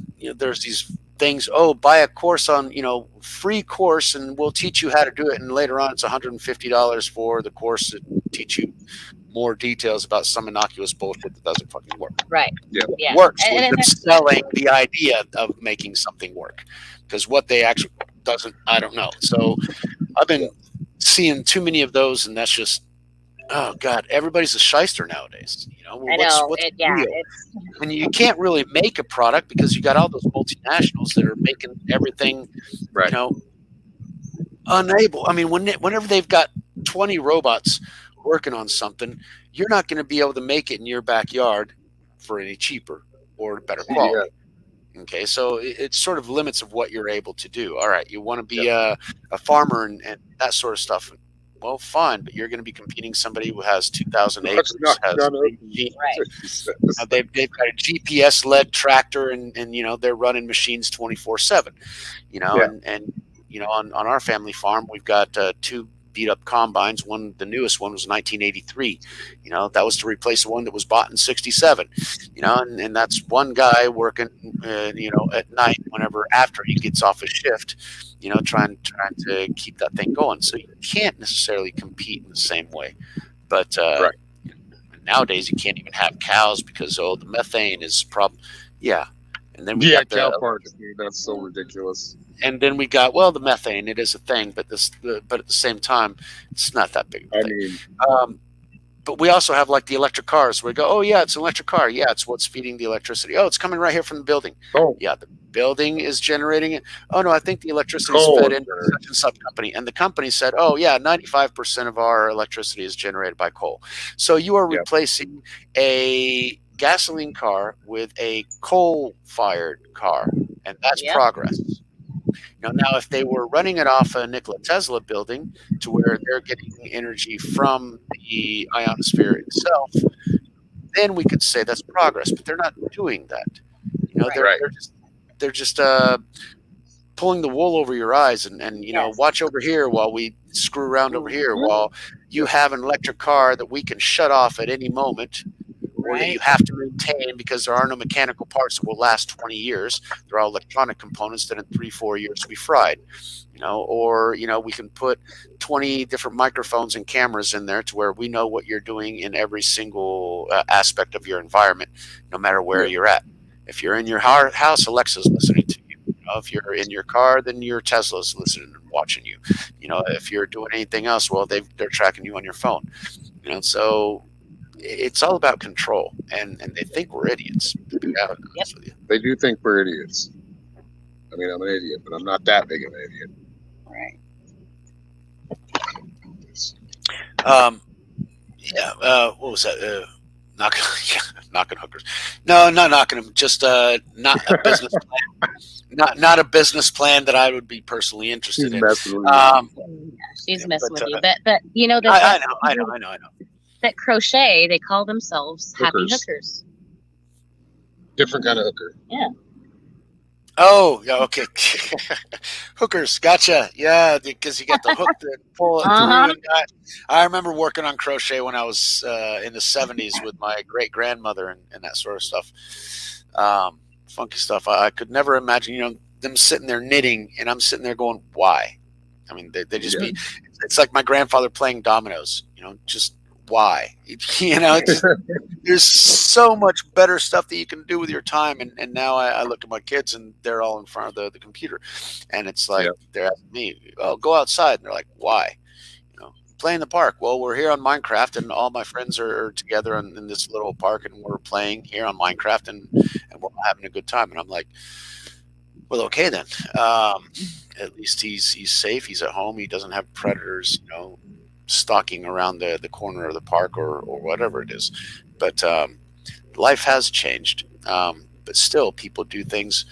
these things, buy a course on, you know, free course and we'll teach you how to do it. And later on, it's $150 for the course to teach you more details about some innocuous bullshit that doesn't fucking work. Right. Yeah. Works And with them selling the idea of making something work, because what they actually doesn't, I don't know. So I've been seeing too many of those, and that's just, oh god, everybody's a shyster nowadays. You know, what's real? And you can't really make a product because you got all those multinationals that are making everything, you know, unable. I mean, whenever they've got 20 robots working on something, you're not going to be able to make it in your backyard for any cheaper or better quality. Okay, so it's sort of limits of what you're able to do. All right, you want to be a farmer and that sort of stuff. Well, fine, but you're going to be competing somebody who has 2,000 acres, they've got a GPS-led tractor, and you know they're running machines 24/7. You know, and you know on our family farm we've got 2 beat up combines. The newest one was 1983. You know, that was to replace the one that was bought in 67. You know, and that's one guy working, you know, at night whenever after he gets off his shift, you know, trying to keep that thing going. So you can't necessarily compete in the same way. But nowadays you can't even have cows because the methane is a problem. Yeah. And then we got cow parts, dude, that's so ridiculous. And then we got the methane. It is a thing, but but at the same time, it's not that big of a thing. But we also have like the electric cars where we go, oh yeah, it's an electric car. Yeah, it's what's feeding the electricity. Oh, it's coming right here from the building. Oh yeah, the building is generating it. Oh no, I think the electricity is fed into such and such company, and the company said, oh yeah, 95% of our electricity is generated by coal. So you are replacing a gasoline car with a coal-fired car, and that's progress. Now, if they were running it off a Nikola Tesla building to where they're getting energy from the ionosphere itself, then we could say that's progress. But they're not doing that. You know, they're just pulling the wool over your eyes and you know, watch over here while we screw around over here while you have an electric car that we can shut off at any moment. Or that you have to maintain because there are no mechanical parts that will last 20 years. They're all electronic components that in 3-4 years will be fried. You know, or you know, we can put 20 different microphones and cameras in there to where we know what you're doing in every single aspect of your environment, no matter where you're at. If you're in your house, Alexa's listening to you. You know, if you're in your car, then your Tesla's listening and watching you. You know, if you're doing anything else, well, they're tracking you on your phone. You know, so it's all about control, and they think we're idiots. To be honest with you. They do think we're idiots. I mean, I'm an idiot, but I'm not that big of an idiot. Right. Yeah. What was that? Knocking hookers. No, not knocking them. Just not a business plan. Not a business plan that I would be personally interested She's in. messing with Yeah, she's Yeah, messing but, with you. But you know I that know. that crochet, they call themselves happy Hookers. hookers. Different kind of hooker. Oh, yeah, okay. Hookers, gotcha. Yeah, because you got the hook to pull it Uh-huh. through. And I remember working on crochet when I was in the 70s with my great grandmother and that sort of stuff. Funky stuff. I could never imagine, them sitting there knitting, and I'm sitting there going, why? I mean, they just Yeah. be. It's like my grandfather playing dominoes. Just why? There's so much better stuff that you can do with your time, and now I look at my kids and they're all in front of the computer, and it's like they're asking me, "Oh, go outside," and they're like, "Why?" Play in the park. Well, we're here on Minecraft, and all my friends are together in this little park, and we're playing here on Minecraft, and we're having a good time. And I'm like, well, okay then. At least he's safe. He's at home. He doesn't have predators, stalking around the corner of the park or whatever it is. But life has changed. But still, people do things.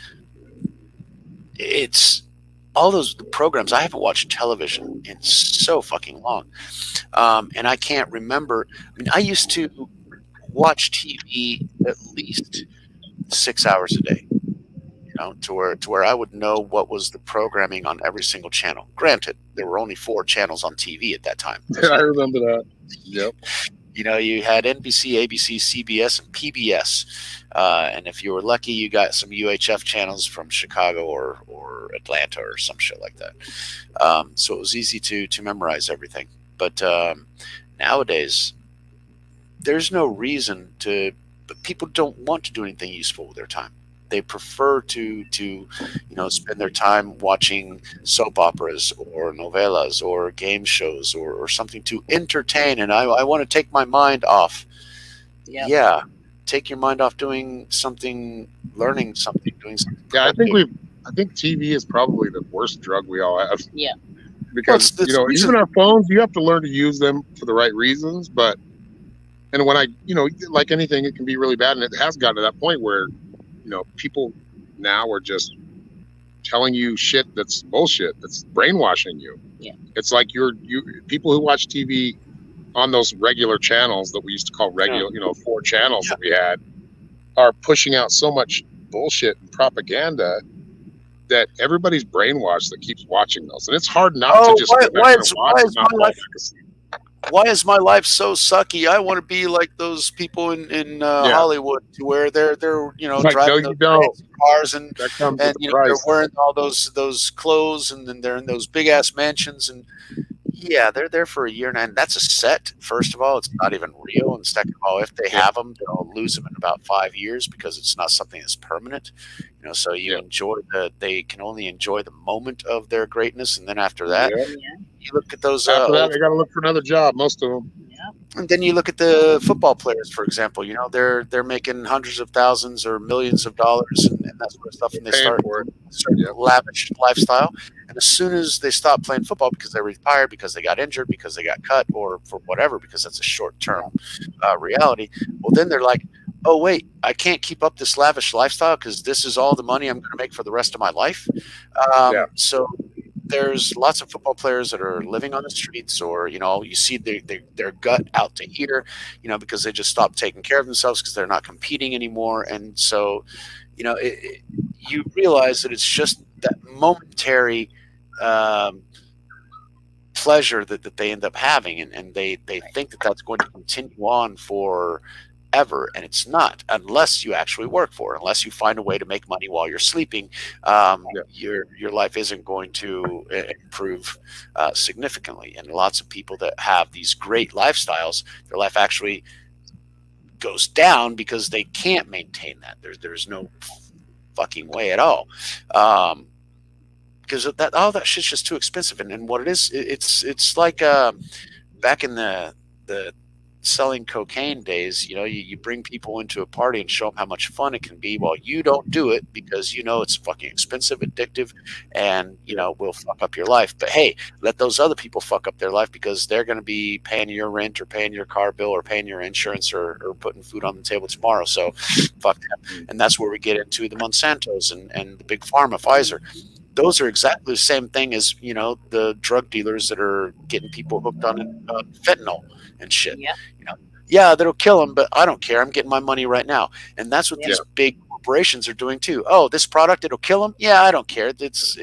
It's all those programs. I haven't watched television in so fucking long. And I can't remember. I mean, I used to watch TV at least 6 hours a day. To where I would know what was the programming on every single channel. Granted, there were only 4 channels on TV at that time. I remember that. Yep. You had NBC, ABC, CBS, and PBS. And if you were lucky, you got some UHF channels from Chicago or Atlanta or some shit like that. So it was easy to memorize everything. But nowadays, there's no reason to. But people don't want to do anything useful with their time. They prefer to spend their time watching soap operas or novellas or game shows or something to entertain. And I want to take my mind off. Yep. Yeah, take your mind off doing something, learning something, doing something. Yeah, I think TV is probably the worst drug we all have. Yeah. Because even our phones, you have to learn to use them for the right reasons. And when like anything, it can be really bad, and it has gotten to that point where people now are just telling you shit that's bullshit, that's brainwashing you. Yeah. It's like people who watch TV on those regular channels that we used to call regular, 4 channels that we had, are pushing out so much bullshit and propaganda that everybody's brainwashed that keeps watching those. And it's hard not to just why is my life so sucky? I want to be like those people in Hollywood, to where they're driving those cars and they're wearing all those clothes, and then they're in those big ass mansions, and they're there for a year, and that's a set. First of all, it's not even real, and second of all, if they have them, they'll lose them in about 5 years because it's not something that's permanent. So they can only enjoy the moment of their greatness, and then after that, you look at those. After that, they got to look for another job. Most of them. Yeah. And then you look at the football players, for example. They're making hundreds of thousands or millions of dollars and that sort of stuff, and they start a lavish lifestyle. And as soon as they stop playing football because they retired, because they got injured, because they got cut, or for whatever, because that's a short-term reality, well, then they're like, oh, wait, I can't keep up this lavish lifestyle because this is all the money I'm going to make for the rest of my life. So there's lots of football players that are living on the streets, or, you see their gut out to ear, because they just stopped taking care of themselves because they're not competing anymore. And so, you realize that it's just that momentary pleasure that they end up having. And they think that that's going to continue on for ever, and it's not, unless you actually work for it. Unless you find a way to make money while you're sleeping, your life isn't going to improve significantly. And lots of people that have these great lifestyles, their life actually goes down because they can't maintain that. There's no fucking way at all, because all that shit's just too expensive. And what it is, it's like back in the selling cocaine days, you bring people into a party and show them how much fun it can be. Well, you don't do it because it's fucking expensive, addictive, and will fuck up your life. But hey, let those other people fuck up their life because they're going to be paying your rent or paying your car bill or paying your insurance or putting food on the table tomorrow. So fuck them. And that's where we get into the Monsantos and the big pharma, Pfizer. Those are exactly the same thing as the drug dealers that are getting people hooked on fentanyl and shit. Yeah, that'll kill them, but I don't care. I'm getting my money right now, and that's what these big corporations are doing too. Oh, this product, it'll kill them. Yeah, I don't care. It's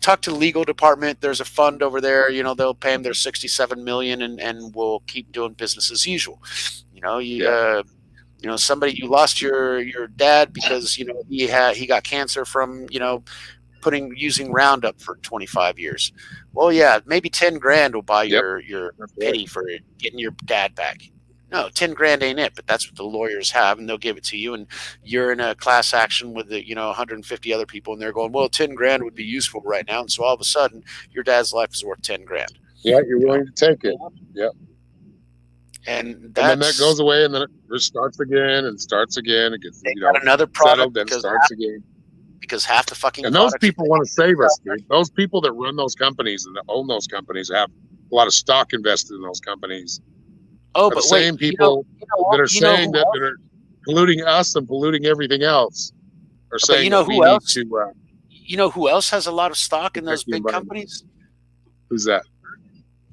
talk to the legal department. There's a fund over there. They'll pay them their $67 million, and we'll keep doing business as usual. Somebody, you lost your dad because he got cancer from using Roundup for 25 years. Well, yeah, maybe 10 grand will buy your pity for getting your dad back. No, 10 grand ain't it, but that's what the lawyers have, and they'll give it to you. And you're in a class action with 150 other people, and they're going, well, 10 grand would be useful right now. And so all of a sudden, your dad's life is worth 10 grand. Yeah, you're willing to take it. Yeah. And then that goes away, and then it starts again and starts again. It gets another product, then starts again. Because half the fucking and those people want to save us, dude. Those people that run those companies and that own those companies have a lot of stock invested in those companies. Oh, but the same people that are saying that are polluting us and polluting everything else are saying who else? Who else has a lot of stock in those big companies? Who's that?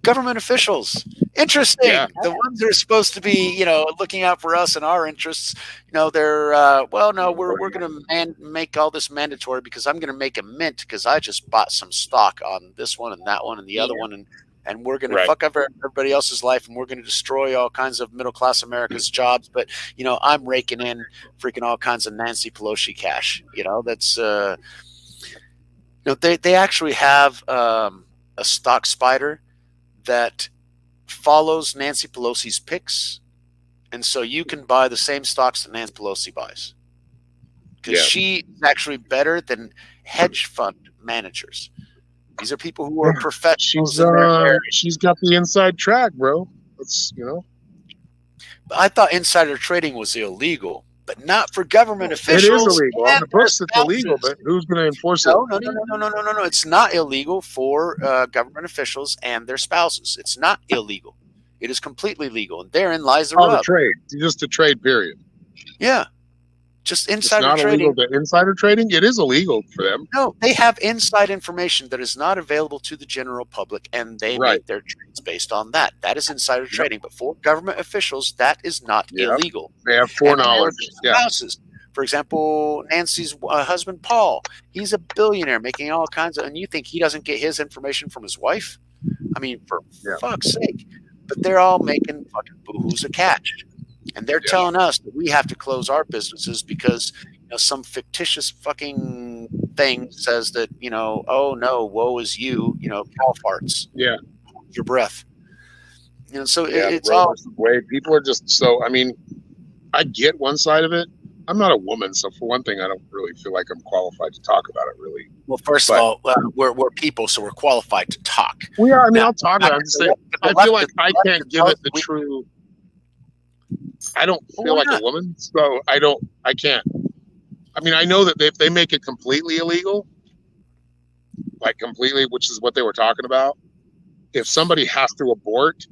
Government officials. Interesting. Yeah. The ones that are supposed to be, looking out for us and our interests, they're, we're going to make all this mandatory because I'm going to make a mint because I just bought some stock on this one and that one and the other one. And we're going to fuck up everybody else's life, and we're going to destroy all kinds of middle-class America's jobs. But, I'm raking in freaking all kinds of Nancy Pelosi cash. That's, they actually have a stock spider that follows Nancy Pelosi's picks, and so you can buy the same stocks that Nancy Pelosi buys because she is actually better than hedge fund managers. These are people who are professionals. She's got the inside track, bro. It's I thought insider trading was illegal, but not for government officials. It is illegal. On the books, it's illegal, but who's going to enforce it? No. It's not illegal for government officials and their spouses. It's not illegal. It is completely legal, and therein lies the rub. The trade. Just a trade, period. Yeah. Just insider trading. It's not illegal to insider trading. It is illegal for them. No, they have inside information that is not available to the general public, and they make their trades based on that. That is insider trading. But for government officials, that is not illegal. They have foreknowledge. Spouses. For example, Nancy's husband, Paul, he's a billionaire making all kinds of, and you think he doesn't get his information from his wife? I mean, for fuck's sake. But they're all making fucking boohoo's a catch. And they're telling us that we have to close our businesses because some fictitious fucking thing says that oh no, woe is you, cow farts. Yeah, your breath. So it's all way people are just so. I mean, I get one side of it. I'm not a woman, so for one thing, I don't really feel like I'm qualified to talk about it. Really. Well, first of all, we're people, so we're qualified to talk. We are. I mean, I'll talk about it. I'm just saying. I feel like I can't give it the true. I don't feel like a woman, so I can't. I mean, I know that if they make it completely illegal, which is what they were talking about, if somebody has to abort,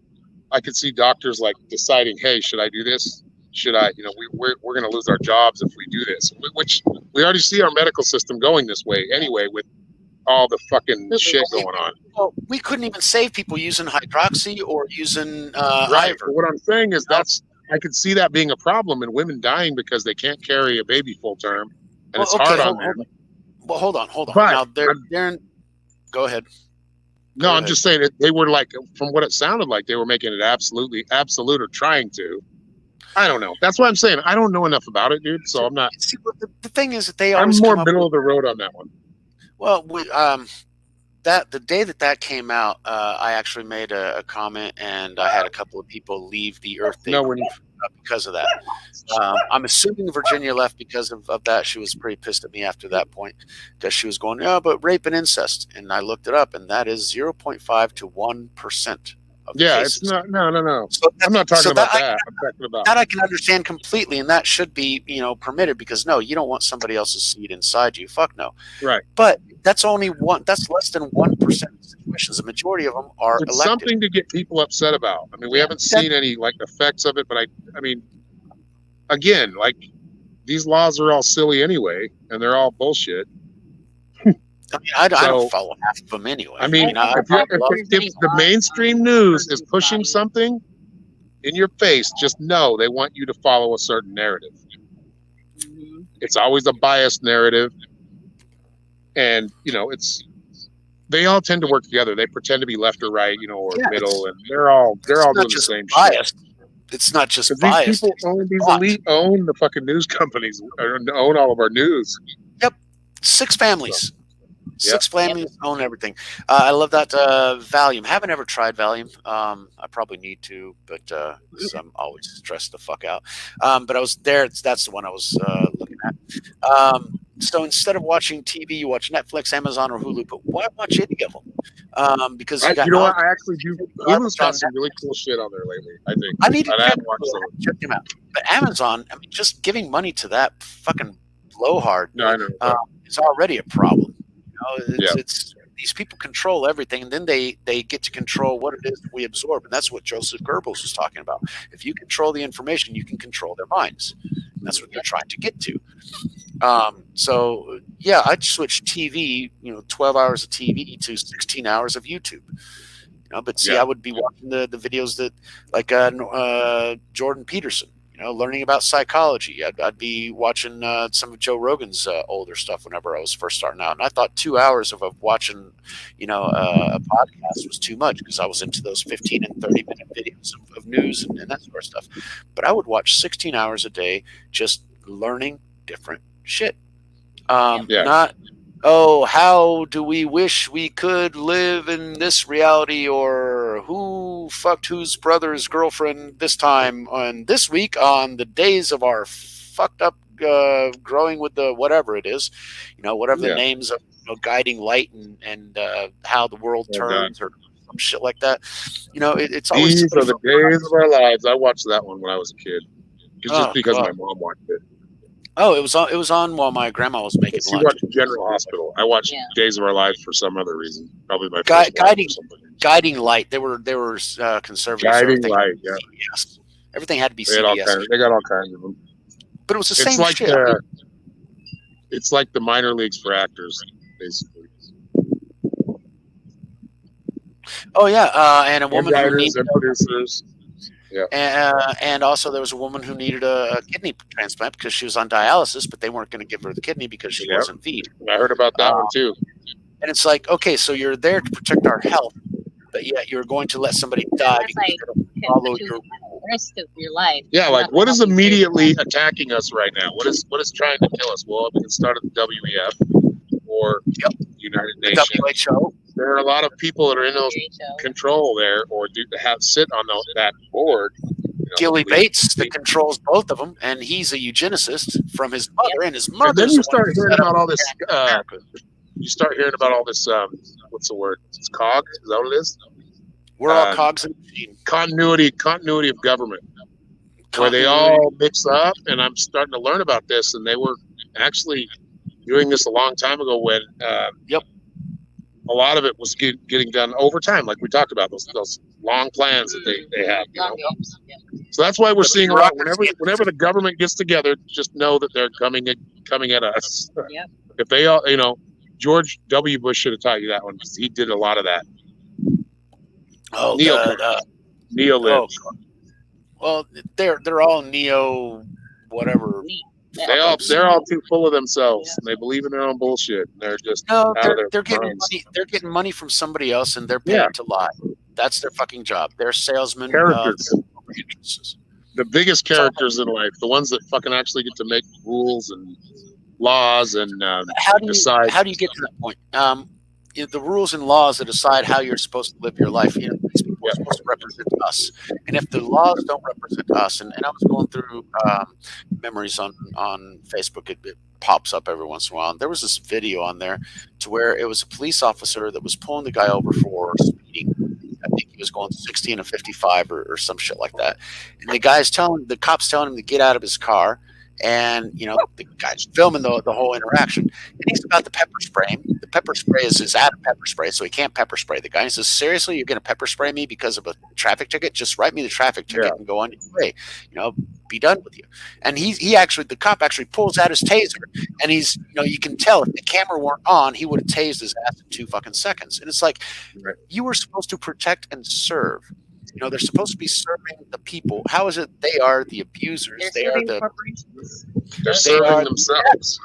I could see doctors deciding, hey, should I do this? Should I, we're going to lose our jobs if we do this, which we already see our medical system going this way anyway with all the fucking shit going on. Well, we couldn't even save people using hydroxy or using Right. But what I'm saying is I could see that being a problem and women dying because they can't carry a baby full term, and it's hard on them. Well, hold on. But, now they're go ahead. No, I'm just saying that they were from what it sounded like, they were making it absolute or trying to. I don't know. That's what I'm saying. I don't know enough about it, dude. So I'm not. See, the thing is that I'm more middle of the road on that one. Well, the day that came out, I actually made a comment, and I had a couple of people leave the Earth Day because of that. I'm assuming Virginia left because of that. She was pretty pissed at me after that point because she was going, but rape and incest. And I looked it up, and that is 0.5 to 1% of the Yeah, cases. it's not. No. So I'm not talking so about that, that. I'm talking about. that I can understand completely, and that should be, permitted, because no, you don't want somebody else's seed inside you. Fuck no. Right. But that's only one. That's less than 1% of situations. The majority of them are It's elected. something to get people upset about. I mean, we haven't seen any like effects of it, but I mean, again, like these laws are all silly anyway, and they're all bullshit. I mean, I So- don't follow half of them anyway. I mean, I if love- the mainstream news is pushing something in your face, just know they want you to follow a certain narrative. Mhm. It's always a biased narrative, and they all tend to work together. They pretend to be left or right, or Yeah, middle, and they're all it's doing not the just same shit. biased. It's not just 'Cause biased. these people it's these bought. elite own the fucking news companies, or own all of our news. 6 families. 6 families own everything. I love that Valium. Haven't ever tried Valium. I probably need to, but 'cause I'm always stressed the fuck out. But I was there. That's the one I was looking at. So instead of watching TV, you watch Netflix, Amazon, or Hulu. But why watch any of them? Because you got You know what? Malcolm. I actually do. Hulu's got some really cool shit on there lately. I think. I need to And I check, haven't watched some of it. check them out. But Amazon, I mean, just giving money to that fucking blowhard No, I know. is already a problem. It's, Yeah. it's these people control everything, and then they get to control what it is that we absorb, and that's what Joseph Goebbels was talking about. If you control the information, you can control their minds. And that's what they're trying to get to. So yeah, I'd switch TV, 12 hours of TV to 16 hours of YouTube. But see, Yeah. I would be watching the videos that like Jordan Peterson. Learning about psychology. I'd be watching some of Joe Rogan's older stuff whenever I was first starting out. And I thought 2 hours of watching, a podcast was too much, because I was into those 15 and 30-minute videos of news and that sort of stuff. But I would watch 16 hours a day just learning different shit. Yeah. Not, oh, how do we wish we could live in this reality, or who fucked whose brother's girlfriend this time on this week on the days of our fucked up growing with the whatever it is, whatever the Yeah. names of guiding light and how the world Yeah, turns or some shit like that. It's always These are the somebody- days of our lives. I watched that one when I was a kid, just Oh, because God. my mom watched it. Oh, it was on while my grandma was making She lunch. watched General Hospital. I watched Yeah. Days of Our Lives for some other reason. Probably my Guy- first wife or guiding- something. Guiding Light. They were conservative. so Guiding everything Light, had to be CBS. Everything had to be They had all CBS. kinds. They got all kinds of them. But it was the It's same like shit. it's like the minor leagues for actors, basically. Oh yeah, and a And woman who writers needed, and producers. and also there was a woman who needed a kidney transplant because she was on dialysis, but they weren't going to give her the kidney because she Yep. wasn't feed. I heard about that one too. And it's like, okay, so you're there to protect our health, but yet you're going to let somebody die That's because like they don't follow to your risk of your life. Yeah, like Not what is helping immediately attacking us right now? What is trying to kill us? Well, we can start at the WEF or United Nations. WHO. There are a lot of people that are in those WHO. control there, or do have sit on that board. Gilly lead- Bates that lead- controls both of them, and he's a eugenicist from his mother, and his And mother. then you start hearing about all this. You start hearing about all this. What's the word? It's COG. Is that what it is? We're all um, cogs in the machine. Continuity of government, where they all mix up. And I'm starting to learn about this, and they were actually doing this a long time ago when. A lot of it was getting done over time, like we talked about those long plans that they have. Long games. Yeah. So that's why we're The seeing a lot. bureaucracy. Whenever the government gets together, just know that they're coming at us. Yep. If they all, George W. Bush should have taught you that one, because he did a lot of that. Oh, Neo-libs. well, they're all neo, whatever. They're all too full of themselves, and they believe in their own bullshit. And they're just No, out of their they're getting minds. money. They're getting money from somebody else, and they're paid Yeah. to lie. That's their fucking job. They're salesmen. Characters. Interests. The biggest characters in life, the ones that fucking actually get to make rules and laws and How do decide. you get to that point? The rules and laws that decide how you're supposed to live your life. These people are supposed to represent us, and if the laws don't represent us, and I was going through memories on Facebook, it pops up every once in a while, and there was this video on there to where it was a police officer that was pulling the guy over for speeding. I think he was going 60 and a 55 or some shit like that. And the cops telling him to get out of his car. And, the guy's filming the whole interaction. And he's about to pepper spray him. The pepper spray is out of pepper spray, so he can't pepper spray the guy. He says, seriously, you're going to pepper spray me because of a traffic ticket? Just write me the traffic ticket and go on your way. Be done with you. And the cop actually pulls out his taser. And he's, you can tell if the camera weren't on, he would have tased his ass in 2 fucking seconds. And it's like, you were supposed to protect and serve. They're supposed to be serving the people. How is it they are the abusers? They're serving themselves.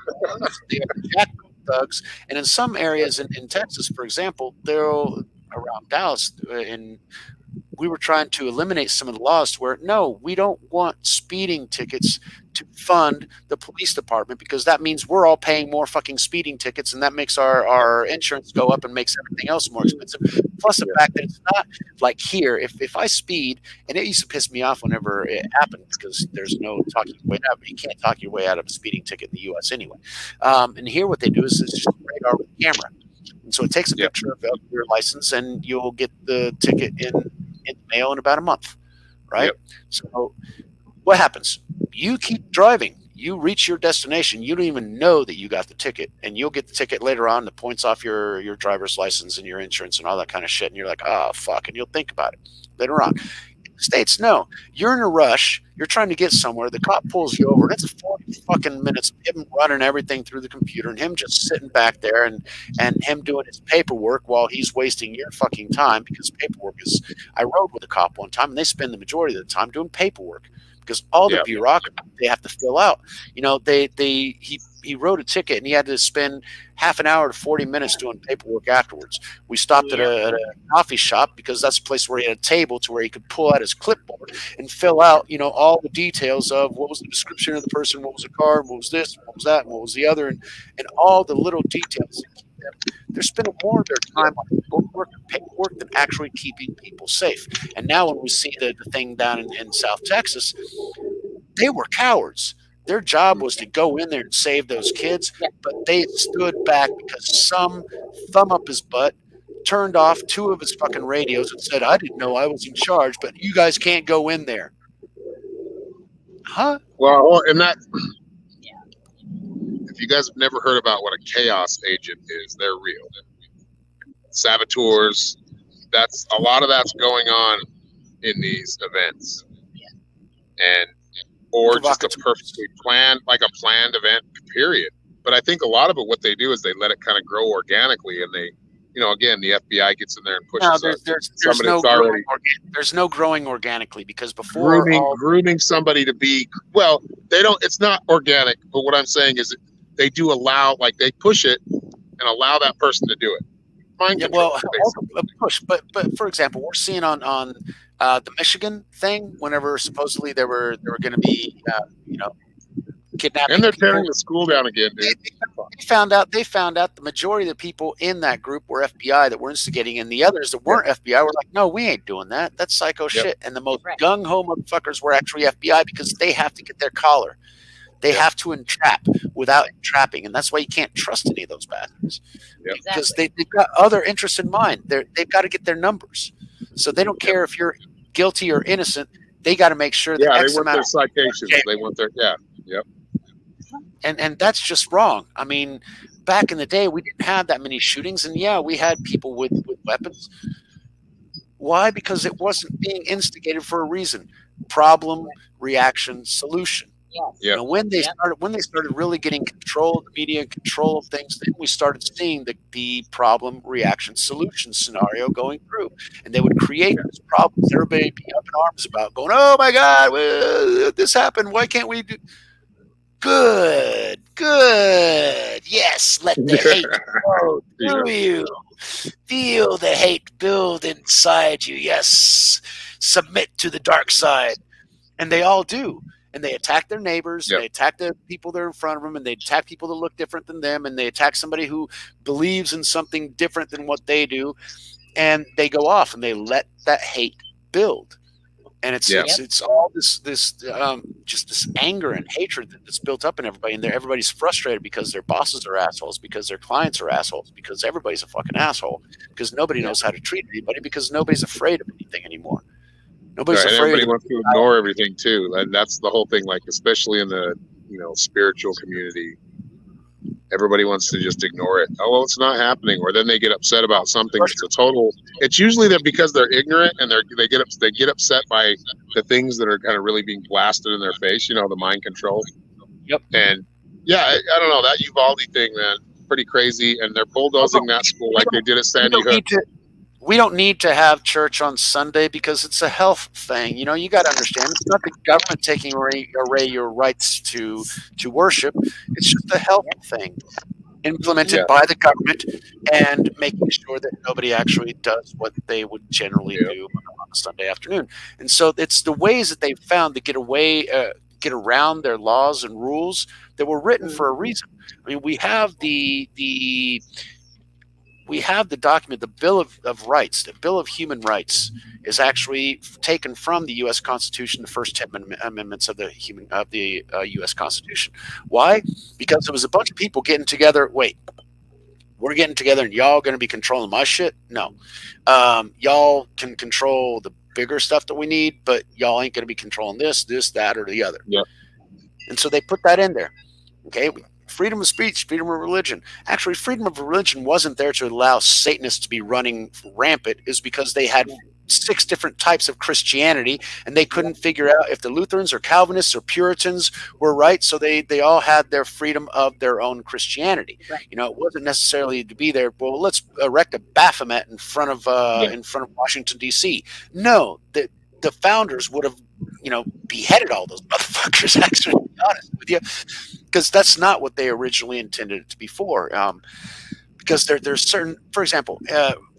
They are jackboot thugs. And in some areas in Texas, for example, they're around Dallas, we were trying to eliminate some of the laws where, no, we don't want speeding tickets to fund the police department, because that means we're all paying more fucking speeding tickets, and that makes our insurance go up and makes everything else more expensive. Plus the fact that it's not like here. If I speed, and it used to piss me off whenever it happened, because there's no talking your way out. You can't talk your way out of a speeding ticket in the U.S. anyway. And here what they do is it's just a radar with a camera. And so it takes a picture of your license, and you'll get the ticket in the mail in about a month, right? Yep. So what happens? You keep driving. You reach your destination. You don't even know that you got the ticket, and you'll get the ticket later on. The points off your driver's license and your insurance and all that kind of shit. And you're like, oh, fuck. And you'll think about it later on. In the States, no. You're in a rush. You're trying to get somewhere. The cop pulls you over. And it's 40 fucking minutes of him running everything through the computer and him just sitting back there and him doing his paperwork while he's wasting your fucking time, because paperwork is – I rode with a cop one time, and they spend the majority of the time doing paperwork, because all the bureaucracy they have to fill out. He wrote a ticket, and he had to spend half an hour to 40 minutes doing paperwork afterwards. We stopped at a coffee shop, because that's a place where he had a table to where he could pull out his clipboard and fill out, all the details of what was the description of the person, what was the car, what was this, what was that, and what was the other, and all the little details. They're spending more of their time on bookwork and paperwork than actually keeping people safe. And now when we see the thing down in South Texas, they were cowards. Their job was to go in there and save those kids, but they stood back because some thumb up his butt turned off 2 of his fucking radios and said, I didn't know I was in charge, but you guys can't go in there. Huh? Well, and that... If you guys have never heard about what a chaos agent is, they're real. Saboteurs, that's a lot of that's going on in these events. Or just a perfectly planned, like a planned event, period. But I think a lot of it, what they do is they let it kind of grow organically, and they, again, the FBI gets in there and pushes. There's no growing organically, because before grooming somebody to be, well, they don't. It's not organic. But what I'm saying is, they do allow, like they push it and allow that person to do it. Mind control, push. But for example, we're seeing on the Michigan thing, whenever supposedly they were going to be kidnapping, and they're tearing the school down again, dude. They found out the majority of the people in that group were FBI that were instigating, and the others that weren't FBI were like, no, we ain't doing that. That's psycho shit. And the most gung-ho motherfuckers were actually FBI, because they have to get their collar. They have to entrap without entrapping, and that's why you can't trust any of those bastards, because they've got other interests in mind. They've got to get their numbers, so they don't care if you're guilty or innocent. They got to make sure that they want their citations. They want their and that's just wrong. I mean, back in the day, we didn't have that many shootings, and we had people with weapons. Why? Because it wasn't being instigated for a reason. Problem, reaction, solution. Yes. When they started really getting control of the media, control of things, then we started seeing the problem, reaction, solution scenario going through, and they would create these problems. Everybody would be up in arms about, going, "Oh my God, this happened. Why can't we do?" Good. Yes, let the hate flow through you. Feel the hate build inside you. Yes, submit to the dark side, and they all do. And they attack their neighbors, they attack the people that are in front of them, and they attack people that look different than them, and they attack somebody who believes in something different than what they do, and they go off and they let that hate build. And it's Yeah. it's all this just this anger and hatred that's built up in everybody, and everybody's frustrated because their bosses are assholes, because their clients are assholes, because everybody's a fucking asshole, because nobody knows how to treat anybody, because nobody's afraid of anything anymore. Nobody's Right, and afraid. everybody wants to ignore everything too, and that's the whole thing. Like, especially in the spiritual community, everybody wants to just ignore it. Oh, well, it's not happening, or then they get upset about something that's a total. It's usually that because they're ignorant and they get upset by the things that are kind of really being blasted in their face. The mind control. Yep. And yeah, I don't know, that Uvalde thing, man, pretty crazy, and they're bulldozing that school like they did at Sandy Hook. We don't need to have church on Sunday because it's a health thing. You got to understand, it's not the government taking away your rights to worship. It's just a health thing implemented by the government and making sure that nobody actually does what they would generally do on a Sunday afternoon. And so it's the ways that they've found to get around their laws and rules that were written for a reason. I mean, we have the document, the Bill of Rights. The Bill of Human Rights is actually taken from the U.S. Constitution, the first 10 amendments of the U.S. Constitution. Why? Because it was a bunch of people getting together. Wait, we're getting together and y'all going to be controlling my shit? No. Y'all can control the bigger stuff that we need, but y'all ain't going to be controlling this, that, or the other. Yep. And so they put that in there. Okay. Freedom of speech, freedom of religion. Actually, freedom of religion wasn't there to allow Satanists to be running rampant. Is because they had 6 different types of Christianity, and they couldn't figure out if the Lutherans or Calvinists or Puritans were right. So they all had their freedom of their own Christianity. Right. It wasn't necessarily to be there. Well, let's erect a Baphomet in front of Washington D.C. No, the founders would have beheaded all those motherfuckers. Actually, to be honest with you. Because that's not what they originally intended it to be for. Because there's certain, for example,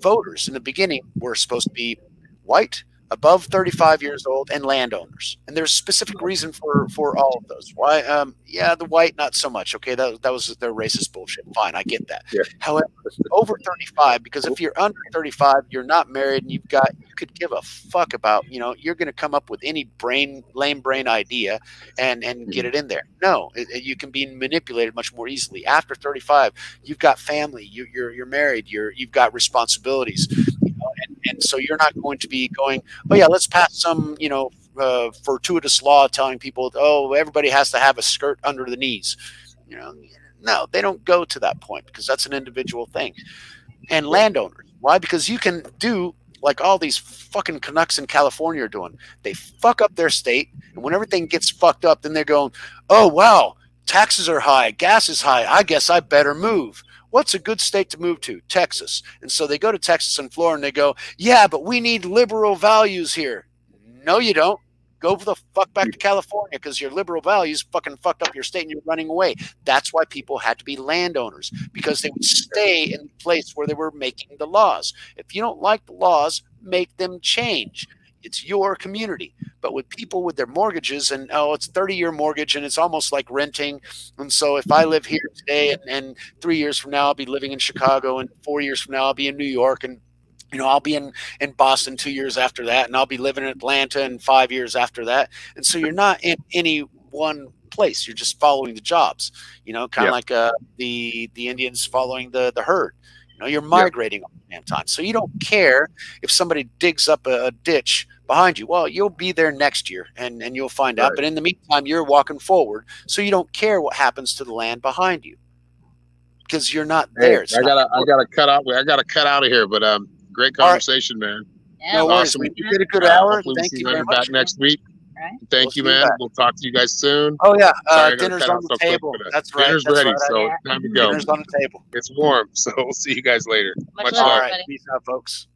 voters in the beginning were supposed to be white, above 35 years old, and landowners. And there's a specific reason for all of those. Why? The white, not so much. Okay, that was their racist bullshit. Fine, I get that. Yeah. However, over 35, because if you're under 35, you're not married, and you could give a fuck about, you're going to come up with any lame brain idea and get it in there. No, you can be manipulated much more easily. After 35, you've got family, you're married, you've got responsibilities. And so you're not going to be going, oh yeah, let's pass some, fortuitous law telling people, oh, everybody has to have a skirt under the knees. No, they don't go to that point because that's an individual thing. And landowners, why? Because you can do like all these fucking Canucks in California are doing. They fuck up their state, and when everything gets fucked up, then they're going, oh wow, taxes are high, gas is high, I guess I better move. What's a good state to move to? Texas. And so they go to Texas and Florida and they go, yeah, but we need liberal values here. No, you don't. Go the fuck back to California because your liberal values fucking fucked up your state and you're running away. That's why people had to be landowners, because they would stay in the place where they were making the laws. If you don't like the laws, make them change. It's your community. But with people with their mortgages and, it's a 30-year mortgage and it's almost like renting. And so if I live here today and 3 years from now, I'll be living in Chicago, and 4 years from now, I'll be in New York, and I'll be in Boston 2 years after that, and I'll be living in Atlanta in 5 years after that. And so you're not in any one place. You're just following the jobs, kind of like the Indians following the herd. You're migrating all the damn time. So you don't care if somebody digs up a ditch behind you. Well, you'll be there next year and you'll find out. But in the meantime, you're walking forward. So you don't care what happens to the land behind you because you're not there. I gotta cut out of here, but great conversation, man. Yeah, no worries. Awesome. You did a good hour. Thank you very very much. Back next week. Right. Thank you, man. We'll talk to you guys soon. Oh yeah, Sorry, dinner's on the table. That's right. Dinner's ready, so time to go. Dinner's on the table. It's warm, so we'll see you guys later. Much All love, right, buddy. peace out, folks.